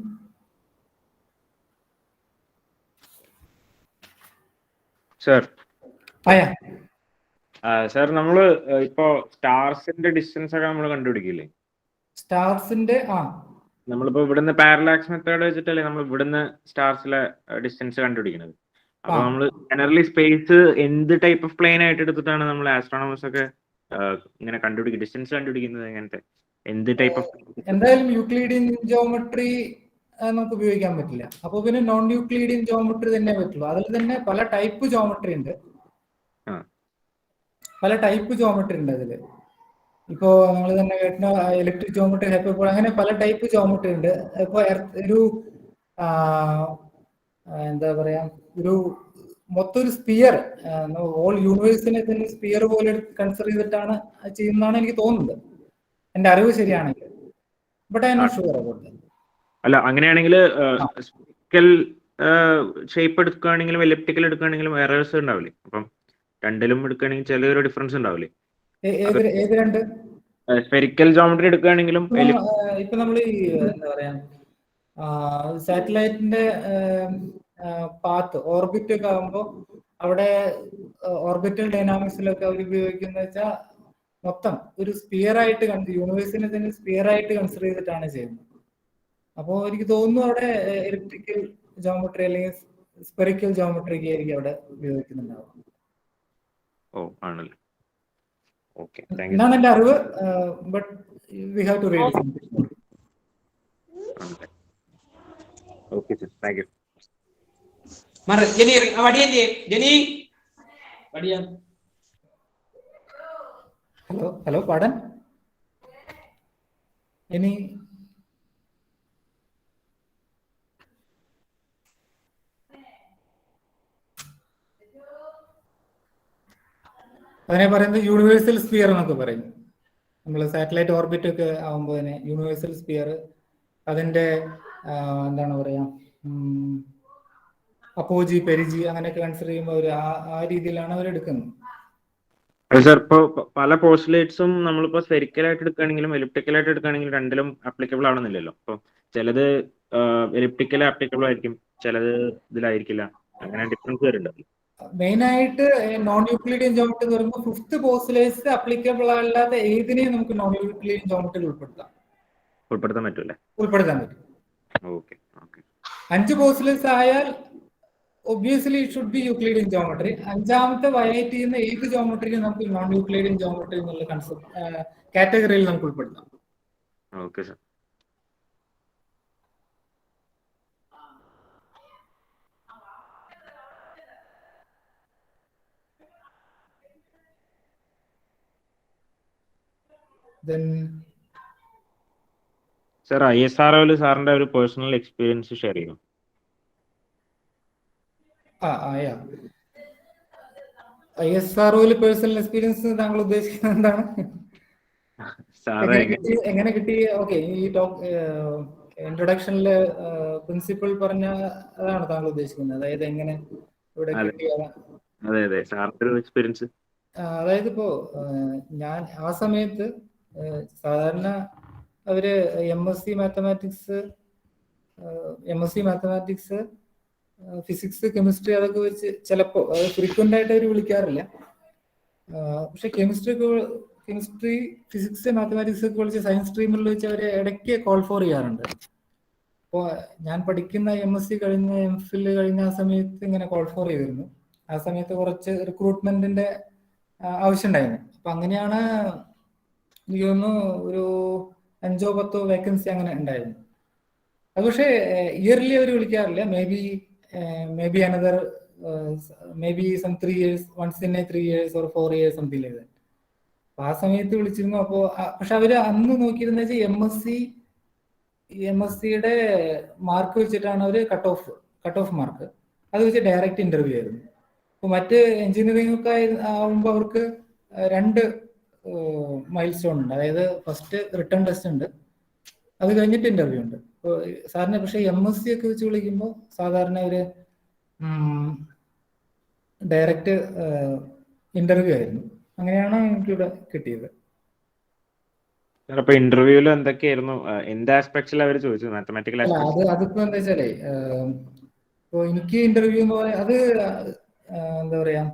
Sir. Yeah. Sir, നമ്മള് ഇപ്പോ സ്റ്റാർസിന്റെ distance ഒക്കെ നമ്മൾ കണ്ടുപിടിക്കില്ലേ? സ്റ്റാർസിന്റെ നമ്മളിപ്പോ ഇവിടുന്ന് parallax method വെച്ചിട്ടല്ലേ നമ്മൾ ഇവിടുന്ന് സ്റ്റാർസിലെ distance കണ്ടുപിടിക്കുന്നത്. അപ്പൊ നമ്മള് ജനറലി സ്പേസ് എന്ത് ടൈപ്പ് ഓഫ് പ്ലെയിൻ ആയിട്ട് എടുത്തിട്ടാണ് നമ്മൾ ആസ്ട്രോണമേഴ്സ് ഒക്കെ ഇങ്ങനെ ഡിസ്റ്റൻസ് കണ്ടുപിടിക്കുന്നത്? എങ്ങനത്തെ എന്ത് ടൈപ്പ് ഓഫ്? എന്തായാലും യൂക്ലിഡിയൻ ജോമെട്രി നമുക്ക് ഉപയോഗിക്കാൻ പറ്റില്ല. അപ്പൊ പിന്നെ നോൺ യൂക്ലിഡിയൻ ജോമെട്രി തന്നെ പറ്റുള്ളൂ. അതിൽ തന്നെ പല ടൈപ്പ് ജോമെട്രി ഉണ്ട്. അതില് ഇപ്പോ നമ്മൾ തന്നെ കേട്ട ഇലക്ട്രിക് ജോമെട്രി, ഹൈപ്പർബോള, അങ്ങനെ പല ടൈപ്പ് ജോമെട്രി ഉണ്ട്. ഇപ്പൊ ഒരു എന്താ പറയാ, ഒരു മൊത്തം ഒരു സ്പിയർ, ഓൾ യൂണിവേഴ്സിനെ തന്നെ സ്പിയർ പോലെ കൺസിഡർ ചെയ്തിട്ടാണ് ചെയ്യുന്നതാണ് എനിക്ക് തോന്നുന്നത്, എന്റെ അറിവ് ശരിയാണെങ്കിൽ. But I not sure about that. അല്ല, അങ്ങനെയാണെങ്കിൽ ഷേപ്പ് എടുക്കുകയാണെങ്കിലും എലിപ്റ്റിക്കൽ എടുക്കുകയാണെങ്കിലും എറേഴ്സ് ഉണ്ടാവില്ലേ? അപ്പം രണ്ടിലും എടുക്കുകയാണെങ്കിൽ ചെറിയൊരു ഡിഫറൻസ് ഉണ്ടാവില്ലേ? ഏത് രണ്ട്? സ്ഫെറിക്കൽ ജോമെട്രി എടുക്കുകയാണെങ്കിലും ഇപ്പൊ നമ്മൾ എന്താ പറയാ, സാറ്റലൈറ്റിന്റെ പാത്ത് ഓർബിറ്റ് ഒക്കെ ആകുമ്പോൾ അവിടെ ഓർബിറ്റൽ ഡൈനാമിക്സിലൊക്കെ അവർ ഉപയോഗിക്കുന്ന വെച്ചാൽ മൊത്തം ഒരു സ്പിയർ ആയിട്ട് യൂണിവേഴ്സിനെ തന്നെ സ്പിയർ ആയിട്ട് കൺസിഡർ ചെയ്തിട്ടാണ് ചെയ്യുന്നത്. അപ്പോൾ എനിക്ക് തോന്നുന്നു അവിടെ ഇലക്ട്രിക്കൽ ജോമെട്രി അല്ലെങ്കിൽ സ്പെറിക്കൽ ജോമെട്രി ആയിരിക്കും അവിടെ ഉപയോഗിക്കുന്നുണ്ടാവും. ആണല്ലോ. എന്നാണ് എന്റെ അറിവ്. But we have to read something. Okay sir, thank you. Hello പാടൻ ഇനി അതിനെ പറയുന്നത് യൂണിവേഴ്സൽ സ്പിയർ എന്നൊക്കെ പറയും. നമ്മൾ സാറ്റലൈറ്റ് ഓർബിറ്റ് ഒക്കെ ആകുമ്പോൾ തന്നെ യൂണിവേഴ്സൽ സ്പിയർ, അതിന്റെ എന്താണ് പറയാ, അപ്പോജി പെരിജി അങ്ങനെയൊക്കെ കൺസിഡർ ചെയ്യുമ്പോൾ അവർ ആ രീതിയിലാണ് അവർ എടുക്കുന്നത്. സർ ഇപ്പൊ പല പോസ്റ്റുലേറ്റ്സും നമ്മളിപ്പോ സ്ഫെരിക്കൽ ആയിട്ട് എടുക്കുകയാണെങ്കിലും എലിപ്റ്റിക്കൽ ആയിട്ട് എടുക്കുകയാണെങ്കിലും രണ്ടിലും ആപ്ലിക്കബിൾ ആണെന്നില്ലല്ലോ. അപ്പൊ ചിലത് എലിപ്റ്റിക്കൽ ആപ്ലിക്കബിൾ ആയിരിക്കും, ചിലത് ഇതിലായിരിക്കില്ല, അങ്ങനെ ഡിഫറൻസ് വരുന്നുണ്ട്. മെയിൻ ആയിട്ട് നോൺ യൂക്ലിഡിയൻ ജോമെട്രി എന്ന് പറയുമ്പോൾ ഫിഫ്ത്ത് പോസ്റ്റുലേറ്റ്സ് അപ്ലിക്കബിൾ അല്ലാത്ത ഏതിനെയും നമുക്ക് നോൺ യൂക്ലിഡിയൻ ജോമെട്രിയിൽ ഉൾപ്പെടുത്താൻ പറ്റൂല്ലേ? ഉൾപ്പെടുത്താൻ പറ്റും. Okay okay. 5 പോസ്റ്റുലേറ്റ്സ് ആയാൽ obviously it should be Euclidean geometry. അഞ്ചാമത്തെ വയലേറ്റ് ചെയ്യുന്ന ഏത് ജോമെട്രിയും നമുക്ക് നോൺ യൂക്ലിഡിയൻ ജോമെട്രി എന്നുള്ള കൺസെപ്റ്റ് കാറ്റഗറിയിൽ നമുക്ക് ഉൾപ്പെടുത്താം. Okay sir. Then സർ ISROയിൽ സാറിന്റെ ഒരു പേഴ്സണൽ എക്സ്പീരിയൻസ് ഷെയർ ചെയ്യണം. ISROയിൽ പേഴ്സണൽ എക്സ്പീരിയൻസ് താങ്കൾ ഉദ്ദേശിക്കുന്നത് എന്താണ്? സാറ് എങ്ങനെ കിട്ടി? ഓക്കെ, ഈ ഇൻട്രൊഡക്ഷനില് പ്രിൻസിപ്പൽ പറഞ്ഞ അതാണ് താങ്കൾ ഉദ്ദേശിക്കുന്നത്? അതായത് എങ്ങനെ ഇവിടെ കിട്ടിയതാണ്? അതെ അതെ, സാറിന്റെ ഒരു എക്സ്പീരിയൻസ്. അതായത് ഇപ്പോ ഞാൻ ആ സമയത്ത് സാധാരണ അവര് MSc മാത്തമാറ്റിക്സ്, ഫിസിക്സ്, കെമിസ്ട്രി അതൊക്കെ വെച്ച് ചിലപ്പോ ഫ്രീക്വന്റ് ആയിട്ട് അവർ വിളിക്കാറില്ല. പക്ഷെ കെമിസ്ട്രി, ഫിസിക്സ്, മാത്തമാറ്റിക്സ് ഒക്കെ വിളിച്ച് സയൻസ് സ്ട്രീമിൽ വെച്ച് അവരെ ഇടയ്ക്ക് കോൾ ഫോർ ചെയ്യാറുണ്ട്. അപ്പോൾ ഞാൻ പഠിക്കുന്ന MSc കഴിഞ്ഞ് MPhil കഴിഞ്ഞ ആ സമയത്ത് ഇങ്ങനെ കോൾ ഫോർ ചെയ്തിരുന്നു. ആ സമയത്ത് കുറച്ച് റിക്രൂട്ട്മെന്റിന്റെ ആവശ്യം ഉണ്ടായിരുന്നു. അപ്പൊ അങ്ങനെയാണ് എനിക്ക് തോന്നുന്നു ഒരു 5-10 വേക്കൻസി അങ്ങനെ ഉണ്ടായിരുന്നു. അത് പക്ഷേ ഇയർലി അവർ വിളിക്കാറില്ല. May be another may be some 3 years, once in a 3 years or 4 years, something like that. അപ്പൊ ആ സമയത്ത് വിളിച്ചിരുന്നു. അപ്പോ പക്ഷെ അവര് അന്ന് നോക്കിയിരുന്ന വെച്ചാൽ MScയുടെ മാർക്ക് വെച്ചിട്ടാണ് അവര് കട്ട് ഓഫ് മാർക്ക് അത് വെച്ച് ഡയറക്റ്റ് ഇന്റർവ്യൂ ആയിരുന്നു. അപ്പൊ മറ്റ് എഞ്ചിനീയറിംഗ് ഒക്കെ ആവുമ്പോൾ അവർക്ക് 2 മൈൽ സ്റ്റോൺ ഉണ്ട്. അതായത് ഫസ്റ്റ് റിട്ടേൺ ടെസ്റ്റ് ഉണ്ട്, അത് കഴിഞ്ഞിട്ട് ഇന്റർവ്യൂ ഉണ്ട്. സാറിന് പക്ഷെ MSc ഒക്കെ വെച്ച് വിളിക്കുമ്പോൾ സാധാരണ ഒരു ഡയറക്റ്റ് ഇന്റർവ്യൂ ആയിരുന്നു. അങ്ങനെയാണ് എനിക്കിവിടെ കിട്ടിയത്. അപ്പൊ ഇന്റർവ്യൂവിൽ എന്തൊക്കെയായിരുന്നു, എന്ത് ആസ്പെക്ട്സിൽ അവർ ചോദിച്ചത്? മാത്തമാറ്റിക്കൽ അതിപ്പോ എന്താ വെച്ചാലേ, ഇപ്പൊ എനിക്ക് ഇന്റർവ്യൂ എന്ന് പറയാൻ അത് എന്താ പറയാ,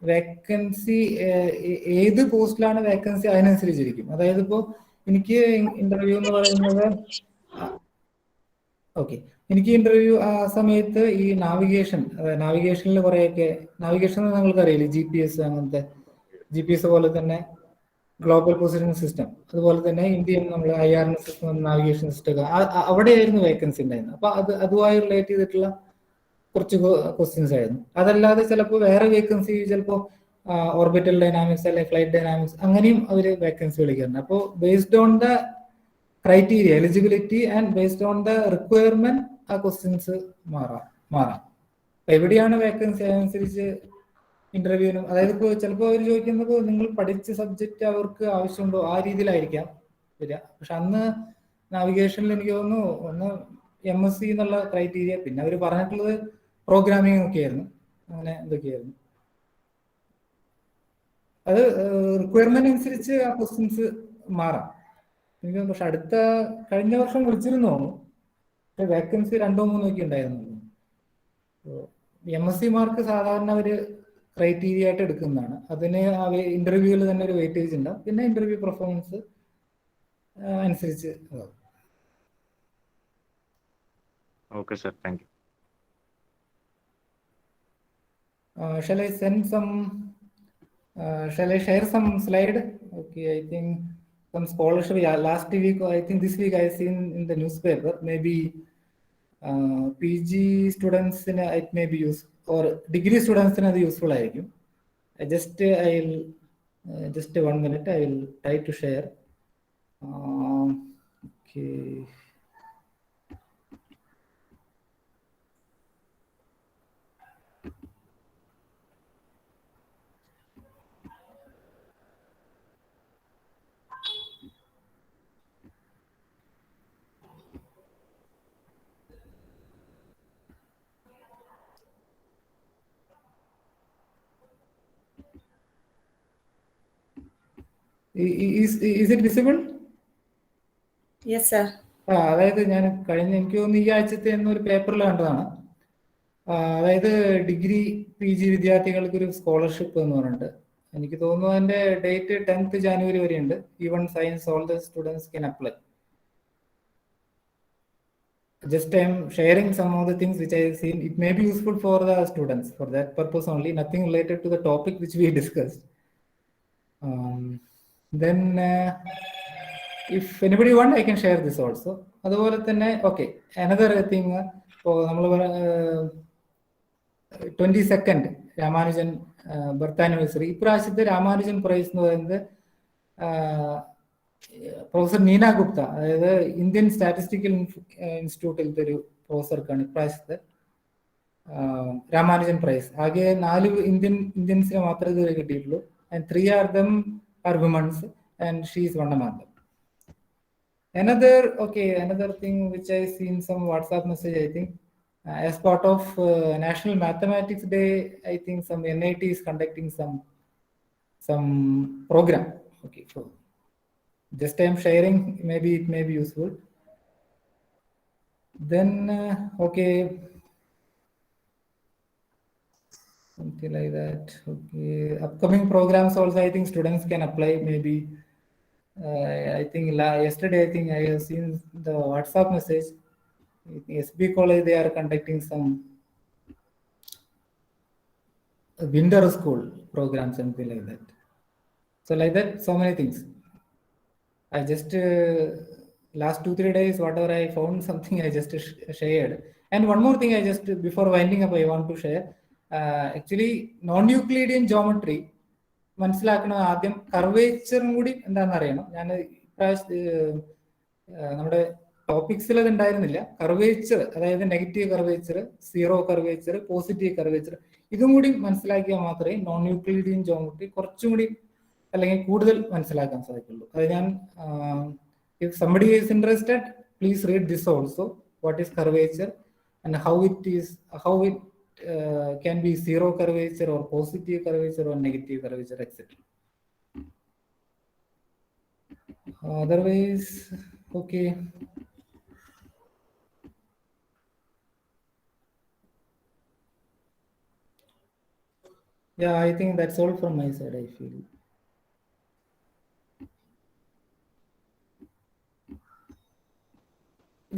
വേക്കൻസി ഏത് പോസ്റ്റിലാണ് വേക്കൻസി അതിനനുസരിച്ചിരിക്കും. അതായത് ഇപ്പോ എനിക്ക് ഇന്റർവ്യൂ എന്ന് പറയുന്നത് എനിക്ക് ഇന്റർവ്യൂ ആ സമയത്ത് ഈ നാവിഗേഷനിൽ കുറെയൊക്കെ, നാവിഗേഷൻ നിങ്ങൾക്ക് അറിയില്ലേ, GPS അങ്ങനത്തെ, GPS പോലെ തന്നെ ഗ്ലോബൽ പൊസിഷനിങ് സിസ്റ്റം, അതുപോലെ തന്നെ ഇന്ത്യൻ നമ്മൾ IRNS നാവിഗേഷൻ സിസ്റ്റം, അവിടെയായിരുന്നു വേക്കൻസി ഉണ്ടായിരുന്നത്. അപ്പൊ അതുമായി റിലേറ്റ് ചെയ്തിട്ടുള്ള കുറച്ച് ക്വസ്റ്റ്യൻസ് ആയിരുന്നു. അതല്ലാതെ ചിലപ്പോൾ വേറെ വേക്കൻസി, ചിലപ്പോൾ ഓർബിറ്റൽ ഡൈനാമിക്സ് അല്ലെ ഫ്ലൈറ്റ് ഡൈനാമിക്സ്, അങ്ങനെയും അവർ വേക്കൻസി വിളിക്കാറുണ്ട്. അപ്പോൾ based on the criteria, eligibility and based on the requirement ആ ക്വസ്റ്റ്യൻസ് മാറാം. എവിടെയാണ് വേക്കൻസി അതനുസരിച്ച് ഇന്റർവ്യൂവിനും, അതായത് ഇപ്പോൾ ചിലപ്പോൾ അവർ ചോദിക്കുന്നത് നിങ്ങൾ പഠിച്ച സബ്ജക്റ്റ് അവർക്ക് ആവശ്യമുണ്ടോ, ആ രീതിയിലായിരിക്കാം വരിക. പക്ഷെ അന്ന് നാവിഗേഷനിൽ എനിക്ക് തോന്നുന്നു ഒന്ന് MSc എന്നുള്ള ക്രൈറ്റീരിയ, പിന്നെ അവർ പറഞ്ഞിട്ടുള്ളത് പ്രോഗ്രാമിംഗ് ഒക്കെ ആയിരുന്നു, അങ്ങനെ എന്തൊക്കെയായിരുന്നു. അത് റിക്വയർമെന്റ് അനുസരിച്ച് ആ ക്വസ്റ്റ്യൻസ് മാറാം. എനിക്ക് പക്ഷെ കഴിഞ്ഞ വർഷം വിളിച്ചിരുന്നു, വേക്കൻസി 2-3 ഒക്കെ ഉണ്ടായിരുന്നു. MSc മാർക്ക് സാധാരണ ഒരു ക്രൈറ്റീരിയ ആയിട്ട് എടുക്കുന്നതാണ്. അതിന് ഇന്റർവ്യൂവിൽ തന്നെ ഒരു വെയിറ്റേജ് ഉണ്ടാവും. പിന്നെ ഇന്റർവ്യൂ പെർഫോമൻസ് അനുസരിച്ച്. Okay sir, thank U. Shall I share some slide? Okay, I think some scholarship. Yeah, last week, I think this week I seen in the newspaper. Maybe PG students it may be useful, or degree students it useful. Just 1 minute. I will try to share. Okay. Is it visible? Yes, sir. അതായത് ഞാൻ എനിക്ക് തോന്നുന്നു ഈ ആഴ്ചത്തെ എന്നൊരു പേപ്പറിൽ കണ്ടതാണ്. അതായത് ഡിഗ്രി PG വിദ്യാർത്ഥികൾക്ക് ഒരു സ്കോളർഷിപ്പ് എന്ന് പറഞ്ഞിട്ട് എനിക്ക് തോന്നുന്നു അതിന്റെ ഡേറ്റ് 10th January വരെ ഉണ്ട്. Even science all the students can apply. Just I'm sharing some of the things which I have seen. It may be useful for the students for that purpose only. Nothing related to the topic which we discussed. Then if anybody want, I can share this also. അതുപോലെ തന്നെ okay, another thing. ഇപ്പോൾ നമ്മൾ 22nd Ramanujan birth anniversary. ഇപ്രാവശ്യത്തെ Ramanujan price എന്ന് പറയുന്നത് professor Neena Gupta, അതായത് Indian statistical ഇൻസ്റ്റിറ്റ്യൂട്ടിലത്തെ ഒരു പ്രൊഫസർക്കാണ് ഇപ്രാവശ്യത്തെ രാമാനുജൻ പ്രൈസ്. ആകെ 4 ഇന്ത്യൻസിനെ മാത്രമേ ഇതുവരെ കിട്ടിയിട്ടുള്ളൂ. And 3 of them are women's and she is one among them. Another thing which I seen some WhatsApp message, I think as part of National Mathematics Day, I think some NIT is conducting some program. Okay, so just I am sharing, maybe it may be useful. Then something like that. Okay, upcoming programs also I think students can apply. Maybe I think yesterday I think I have seen the WhatsApp message. SB College, they are conducting some winter school program, something like that. So like that, so many things. I just last 2-3 days, whatever I found something, I just shared. And one more thing, I just before winding up, I want to share. Actually, non-Euclidean geometry മനസ്സിലാക്കണം. ആദ്യം കർവേച്ചറും കൂടി എന്താണെന്ന് അറിയണം. ഞാൻ നമ്മുടെ ടോപ്പിക്സിൽ അത് ഉണ്ടായിരുന്നില്ല. Curvature, അതായത് negative curvature, zero curvature, positive curvature, ഇതും കൂടി മനസ്സിലാക്കിയാൽ മാത്രമേ നോൺ യൂക്ലിഡിയൻ ജോമെട്രി കുറച്ചും കൂടി അല്ലെങ്കിൽ കൂടുതൽ മനസ്സിലാക്കാൻ സാധിക്കുള്ളൂ. അത് ഞാൻ if somebody is interested, please read this also. What is curvature and how it can be zero curvature or positive curvature or negative curvature, etc. Otherwise, okay. Yeah, I think that's all from my side, I feel.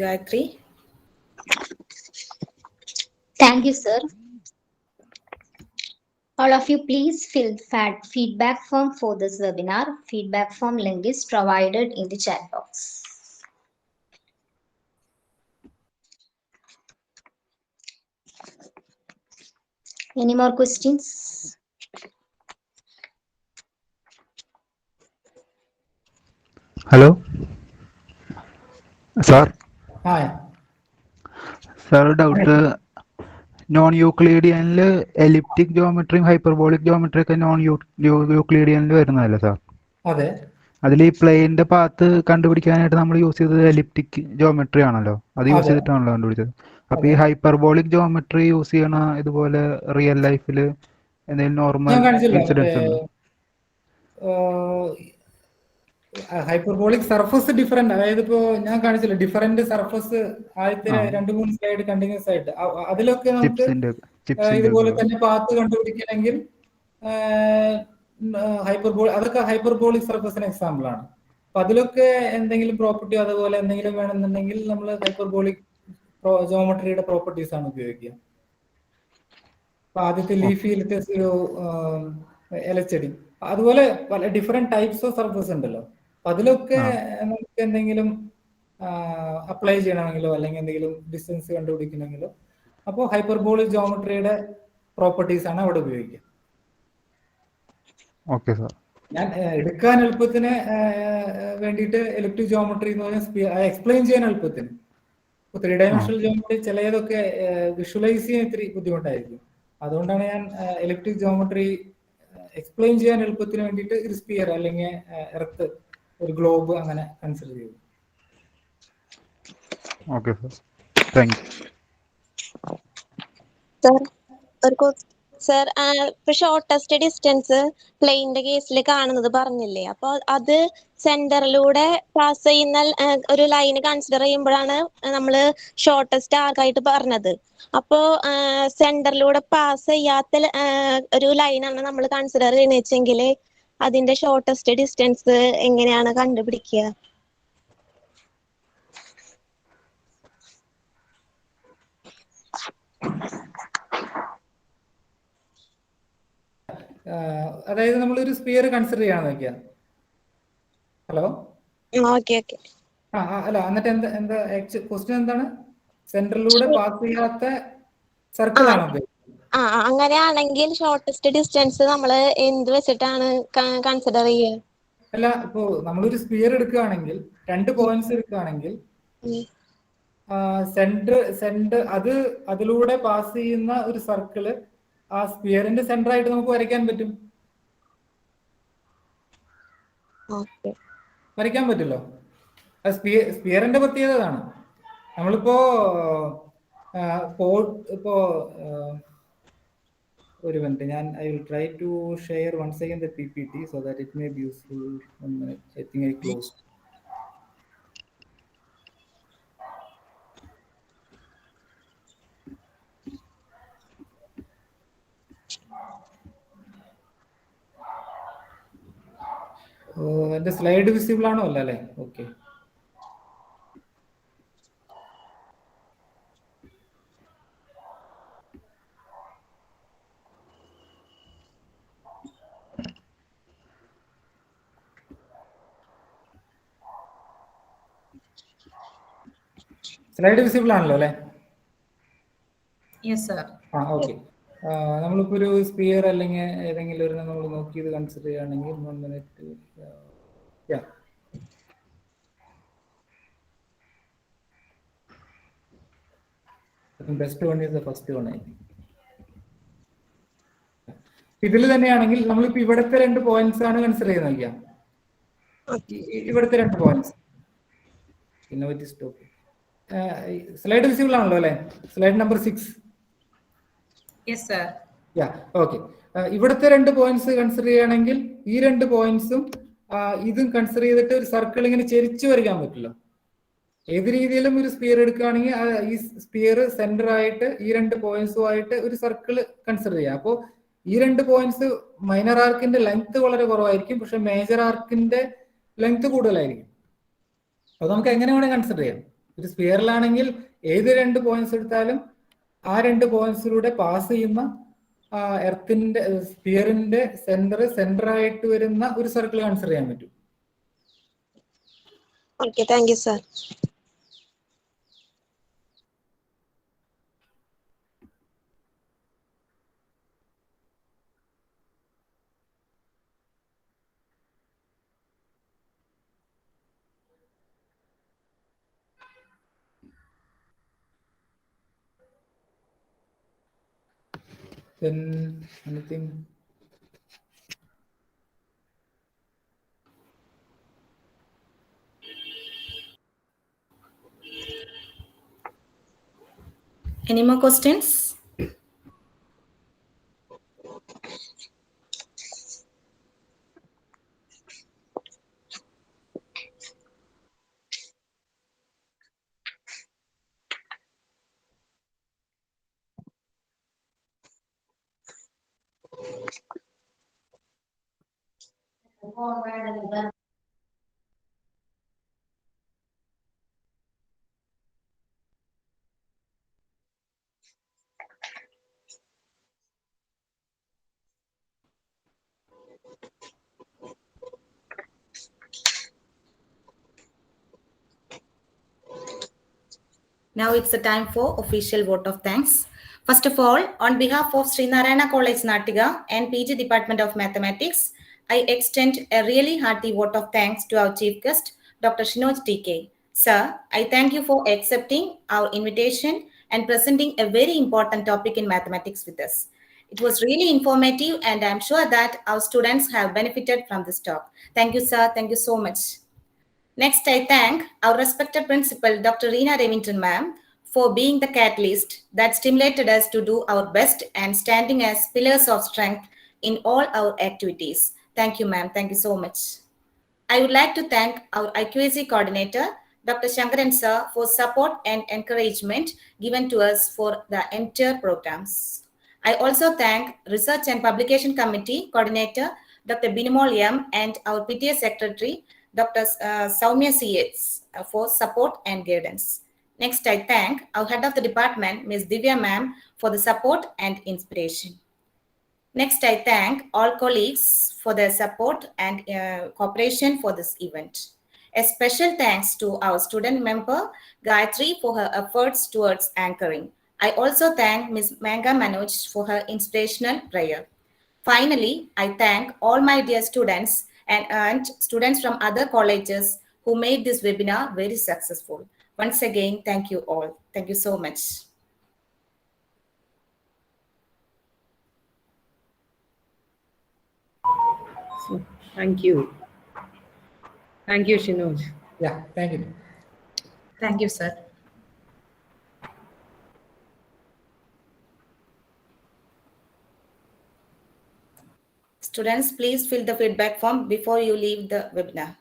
Gayatri. Thank you, sir. All of you, please fill feedback form for this webinar. Feedback form link is provided in the chat box. Any more questions? Hello, sir. Hi. Sir, doubt. Non-Euclidean elliptic geometry, hyperbolic geometry ഒക്കെ non-Euclidean വരുന്നതല്ലേ sir? അതെ. അതിൽ ഈ പ്ലെയിന്റെ path കണ്ടുപിടിക്കാനായിട്ട് നമ്മൾ use ചെയ്തത് elliptic geometry ആണല്ലോ. അത് യൂസ് ചെയ്തിട്ടാണല്ലോ കണ്ടുപിടിച്ചത്. അപ്പൊ ഈ ഹൈപ്പർബോളിക് ജോമെട്രി യൂസ് ചെയ്യണ ഇതുപോലെ റിയൽ ലൈഫിൽ എന്തെങ്കിലും നോർമൽ ഇൻസിഡൻസ് ഉണ്ടോ? ഹൈപ്പർബോളിക് സർഫസ് ഡിഫറെന്റ്, അതായത് ഇപ്പോ ഞാൻ കാണിച്ചില്ല ഡിഫറെന്റ് സർഫസ് ആദ്യത്തെ 2-3 സ്ലൈഡ് കണ്ടിന്യൂസ് ആയിട്ട്, അതിലൊക്കെ നമുക്ക് ഇതുപോലെ തന്നെ പാത്ത് കണ്ടുപിടിക്കണമെങ്കിൽ അതൊക്കെ ഹൈപ്പർബോളിക് സർഫസിന് എക്സാമ്പിൾ ആണ്. അപ്പൊ അതിലൊക്കെ എന്തെങ്കിലും പ്രോപ്പർട്ടിയോ അതുപോലെ എന്തെങ്കിലും വേണമെന്നുണ്ടെങ്കിൽ നമ്മൾ ഹൈപ്പർബോളിക് ജോമെട്രിയുടെ പ്രോപ്പർട്ടീസ് ആണ് ഉപയോഗിക്കുക. അപ്പൊ ആദ്യത്തെ ലീഫിയിലത്തെ ഒരു ഇലച്ചെടി, അതുപോലെ പല ഡിഫറെന്റ് ടൈപ്സ് ഓഫ് സർഫസ് ഉണ്ടല്ലോ. അപ്പൊ അതിലൊക്കെ നമുക്ക് എന്തെങ്കിലും അപ്ലൈ ചെയ്യണമെങ്കിലോ അല്ലെങ്കിൽ എന്തെങ്കിലും ഡിസ്റ്റൻസ് കണ്ടുപിടിക്കണമെങ്കിലോ അപ്പോൾ ഹൈപ്പർബോളിക് ജോമെട്രിയുടെ പ്രോപ്പർട്ടീസ് ആണ് അവിടെ ഉപയോഗിക്കുക. ഞാൻ എടുക്കാൻ എളുപ്പത്തിന് വേണ്ടിയിട്ട് എലിപ്റ്റിക് ജോമെട്രി എന്ന് പറഞ്ഞാൽ എക്സ്പ്ലെയിൻ ചെയ്യാൻ എളുപ്പത്തിന്. 3 ഡയമെൻഷണൽ ജോമെട്രി ചിലതൊക്കെ വിഷ്വലൈസ് ചെയ്യാൻ ഇത്തിരി ബുദ്ധിമുട്ടായിരിക്കും. അതുകൊണ്ടാണ് ഞാൻ എലിപ്റ്റിക് ജോമെട്രി എക്സ്പ്ലെയിൻ ചെയ്യാൻ എളുപ്പത്തിന് വേണ്ടിയിട്ട് ഒരു സ്പിയർ അല്ലെങ്കിൽ എർത്ത്, ഒരു ഗ്ലോബ് അങ്ങനെ കൺസിഡർ ചെയ്തു. Okay sir, thank U. Sir, ഒരു സർ ഇപ്പൊ ഷോർട്ടസ്റ്റ് ഡിസ്റ്റൻസ് പ്ലെയിന്റെ കേസിൽ കാണുന്നത് പറഞ്ഞില്ലേ, അപ്പൊ അത് സെന്ററിലൂടെ പാസ് ചെയ്യുന്ന ഒരു ലൈന് കൺസിഡർ ചെയ്യുമ്പോഴാണ് നമ്മൾ ഷോർട്ടസ്റ്റ് ആർക്കായിട്ട് പറഞ്ഞത്. അപ്പോ സെന്ററിലൂടെ പാസ് ചെയ്യാത്ത ഒരു ലൈനാണ് നമ്മൾ കൺസിഡർ ചെയ്യുന്നതെങ്കിൽ അതിന്റെ ഷോർട്ടസ്റ്റ് ഡിസ്റ്റൻസ് എങ്ങനെയാണ് കണ്ടുപിടിക്കുക? അതായത് നമ്മളൊരു സ്പിയർ കൺസിഡർ ചെയ്യാന്ന് വെക്കുക. Hello, okay okay. അല്ല, എന്നിട്ട് എന്താ ക്വസ്റ്റ്യൻ എന്താണ്? സെന്ററിലൂടെ പാസ് ചെയ്യാത്ത സർക്കിൾ ആണോ? അങ്ങനെയാണെങ്കിൽ ഷോർട്ടസ്റ്റ് ഡിസ്റ്റൻസ് നമ്മൾ എന്ത് വെച്ചിട്ടാണ് കൺസിഡർ ചെയ്യുക? അല്ല, ഇപ്പോ നമ്മളൊരു സ്പിയർ എടുക്കുകയാണെങ്കിൽ 2 പോയിന്റ്സ് എടുക്കുകയാണെങ്കിൽ സെന്റർ അതിലൂടെ പാസ് ചെയ്യുന്ന ഒരു സർക്കിള് ആ സ്പിയറിന്റെ സെന്റർ ആയിട്ട് നമുക്ക് വരയ്ക്കാൻ പറ്റും. വരയ്ക്കാൻ പറ്റുമല്ലോ. സ്പിയറിന്റെ പ്രത്യേകത അതാണ്. നമ്മളിപ്പോ ഒരു minute, I will try to share once again the PPT so that it may be useful. 1 minute, I think I closed. The slide visible ആണോ? അല്ലേ? ഓക്കെ. സ്ലൈഡ് വിസിബിൾ ആണല്ലോ അല്ലേ? Yes, sir. ഓക്കെ. നമ്മളിപ്പോ ഒരു സ്പിയർ അല്ലെങ്കിൽ ഏതെങ്കിലും ഒരു നമ്മൾ നോക്കിയത് കൺസിഡർ ചെയ്യുകയാണെങ്കിൽ 1 minute. Best one is the first one. ഇതിൽ തന്നെയാണെങ്കിൽ നമ്മളിപ്പോ ഇവിടുത്തെ 2 പോയിന്റ്സ് ആണ് കൺസിഡർ ചെയ്ത് നോക്കിയാ. ഇവിടുത്തെ 2 പോയിന്റ്സ്. സ്ലൈഡ് വിസിബിൾ ആണല്ലോ അല്ലെ? Slide number 6. Yes, sir. Okay. ഇവിടുത്തെ 2 പോയിന്റ്സ് കൺസിഡർ ചെയ്യുകയാണെങ്കിൽ ഈ 2 പോയിന്റ്സും ഇതും കൺസിഡർ ചെയ്തിട്ട് ഒരു സർക്കിൾ ഇങ്ങനെ ചെരിച്ചു വരയ്ക്കാൻ പറ്റില്ല. ഏത് രീതിയിലും ഒരു സ്പിയർ എടുക്കുകയാണെങ്കിൽ ഈ സ്പിയർ സെന്റർ ആയിട്ട് ഈ 2 പോയിന്റ്സുമായിട്ട് ഒരു സർക്കിൾ കൺസിഡർ ചെയ്യാം. അപ്പോൾ ഈ 2 പോയിന്റ്സ് മൈനർ ആർക്കിന്റെ ലെങ്ത് വളരെ കുറവായിരിക്കും, പക്ഷെ മേജർ ആർക്കിന്റെ ലെങ്ത് കൂടുതലായിരിക്കും. അത് നമുക്ക് എങ്ങനെ വേണേൽ കൺസിഡർ ചെയ്യാം. ഒരു സ്പിയറിലാണെങ്കിൽ ഏത് 2 പോയിന്റ്സ് എടുത്താലും ആ 2 പോയിന്റ്സിലൂടെ പാസ് ചെയ്യുന്ന എർത്തിന്റെ സ്പിയറിന്റെ സെന്റർ ആയിട്ട് വരുന്ന ഒരു സർക്കിൾ കൺസിഡർ ചെയ്യാൻ പറ്റും. Okay, thank you sir. Then anything? Any more questions? Now it's the time for official vote of thanks. First of all, on behalf of Sri Narayana College Natiga and PG Department of Mathematics, I extend a really hearty vote of thanks to our chief guest, Dr. Shinoj TK. Sir, I thank you for accepting our invitation and presenting a very important topic in mathematics with us. It was really informative and I'm sure that our students have benefited from this talk. Thank you, sir. Thank you so much. Next, I thank our respected principal, Dr. Reena Remington ma'am, for being the catalyst that stimulated us to do our best and standing as pillars of strength in all our activities. Thank you, ma'am. Thank you so much. I would like to thank our IQAC coordinator, Dr. Shankaran sir, for support and encouragement given to us for the entire programs. I also thank Research and Publication Committee coordinator, Dr. Binimol M, and our PTA secretary, Dr. Saumya C.S. For support and guidance. Next, I thank our head of the department, Ms. Divya ma'am, for the support and inspiration. Next, I thank all colleagues for their support and cooperation for this event. A special thanks to our student member, Gayatri, for her efforts towards anchoring. I also thank Ms. Manga Manoj for her inspirational prayer. Finally, I thank all my dear students and students from other colleges who made this webinar very successful. Once again, thank you all. Thank you so much. So, thank you. Thank you, Shinoj. Yeah, thank you. Thank you, sir. Students, please fill the feedback form before you leave the webinar.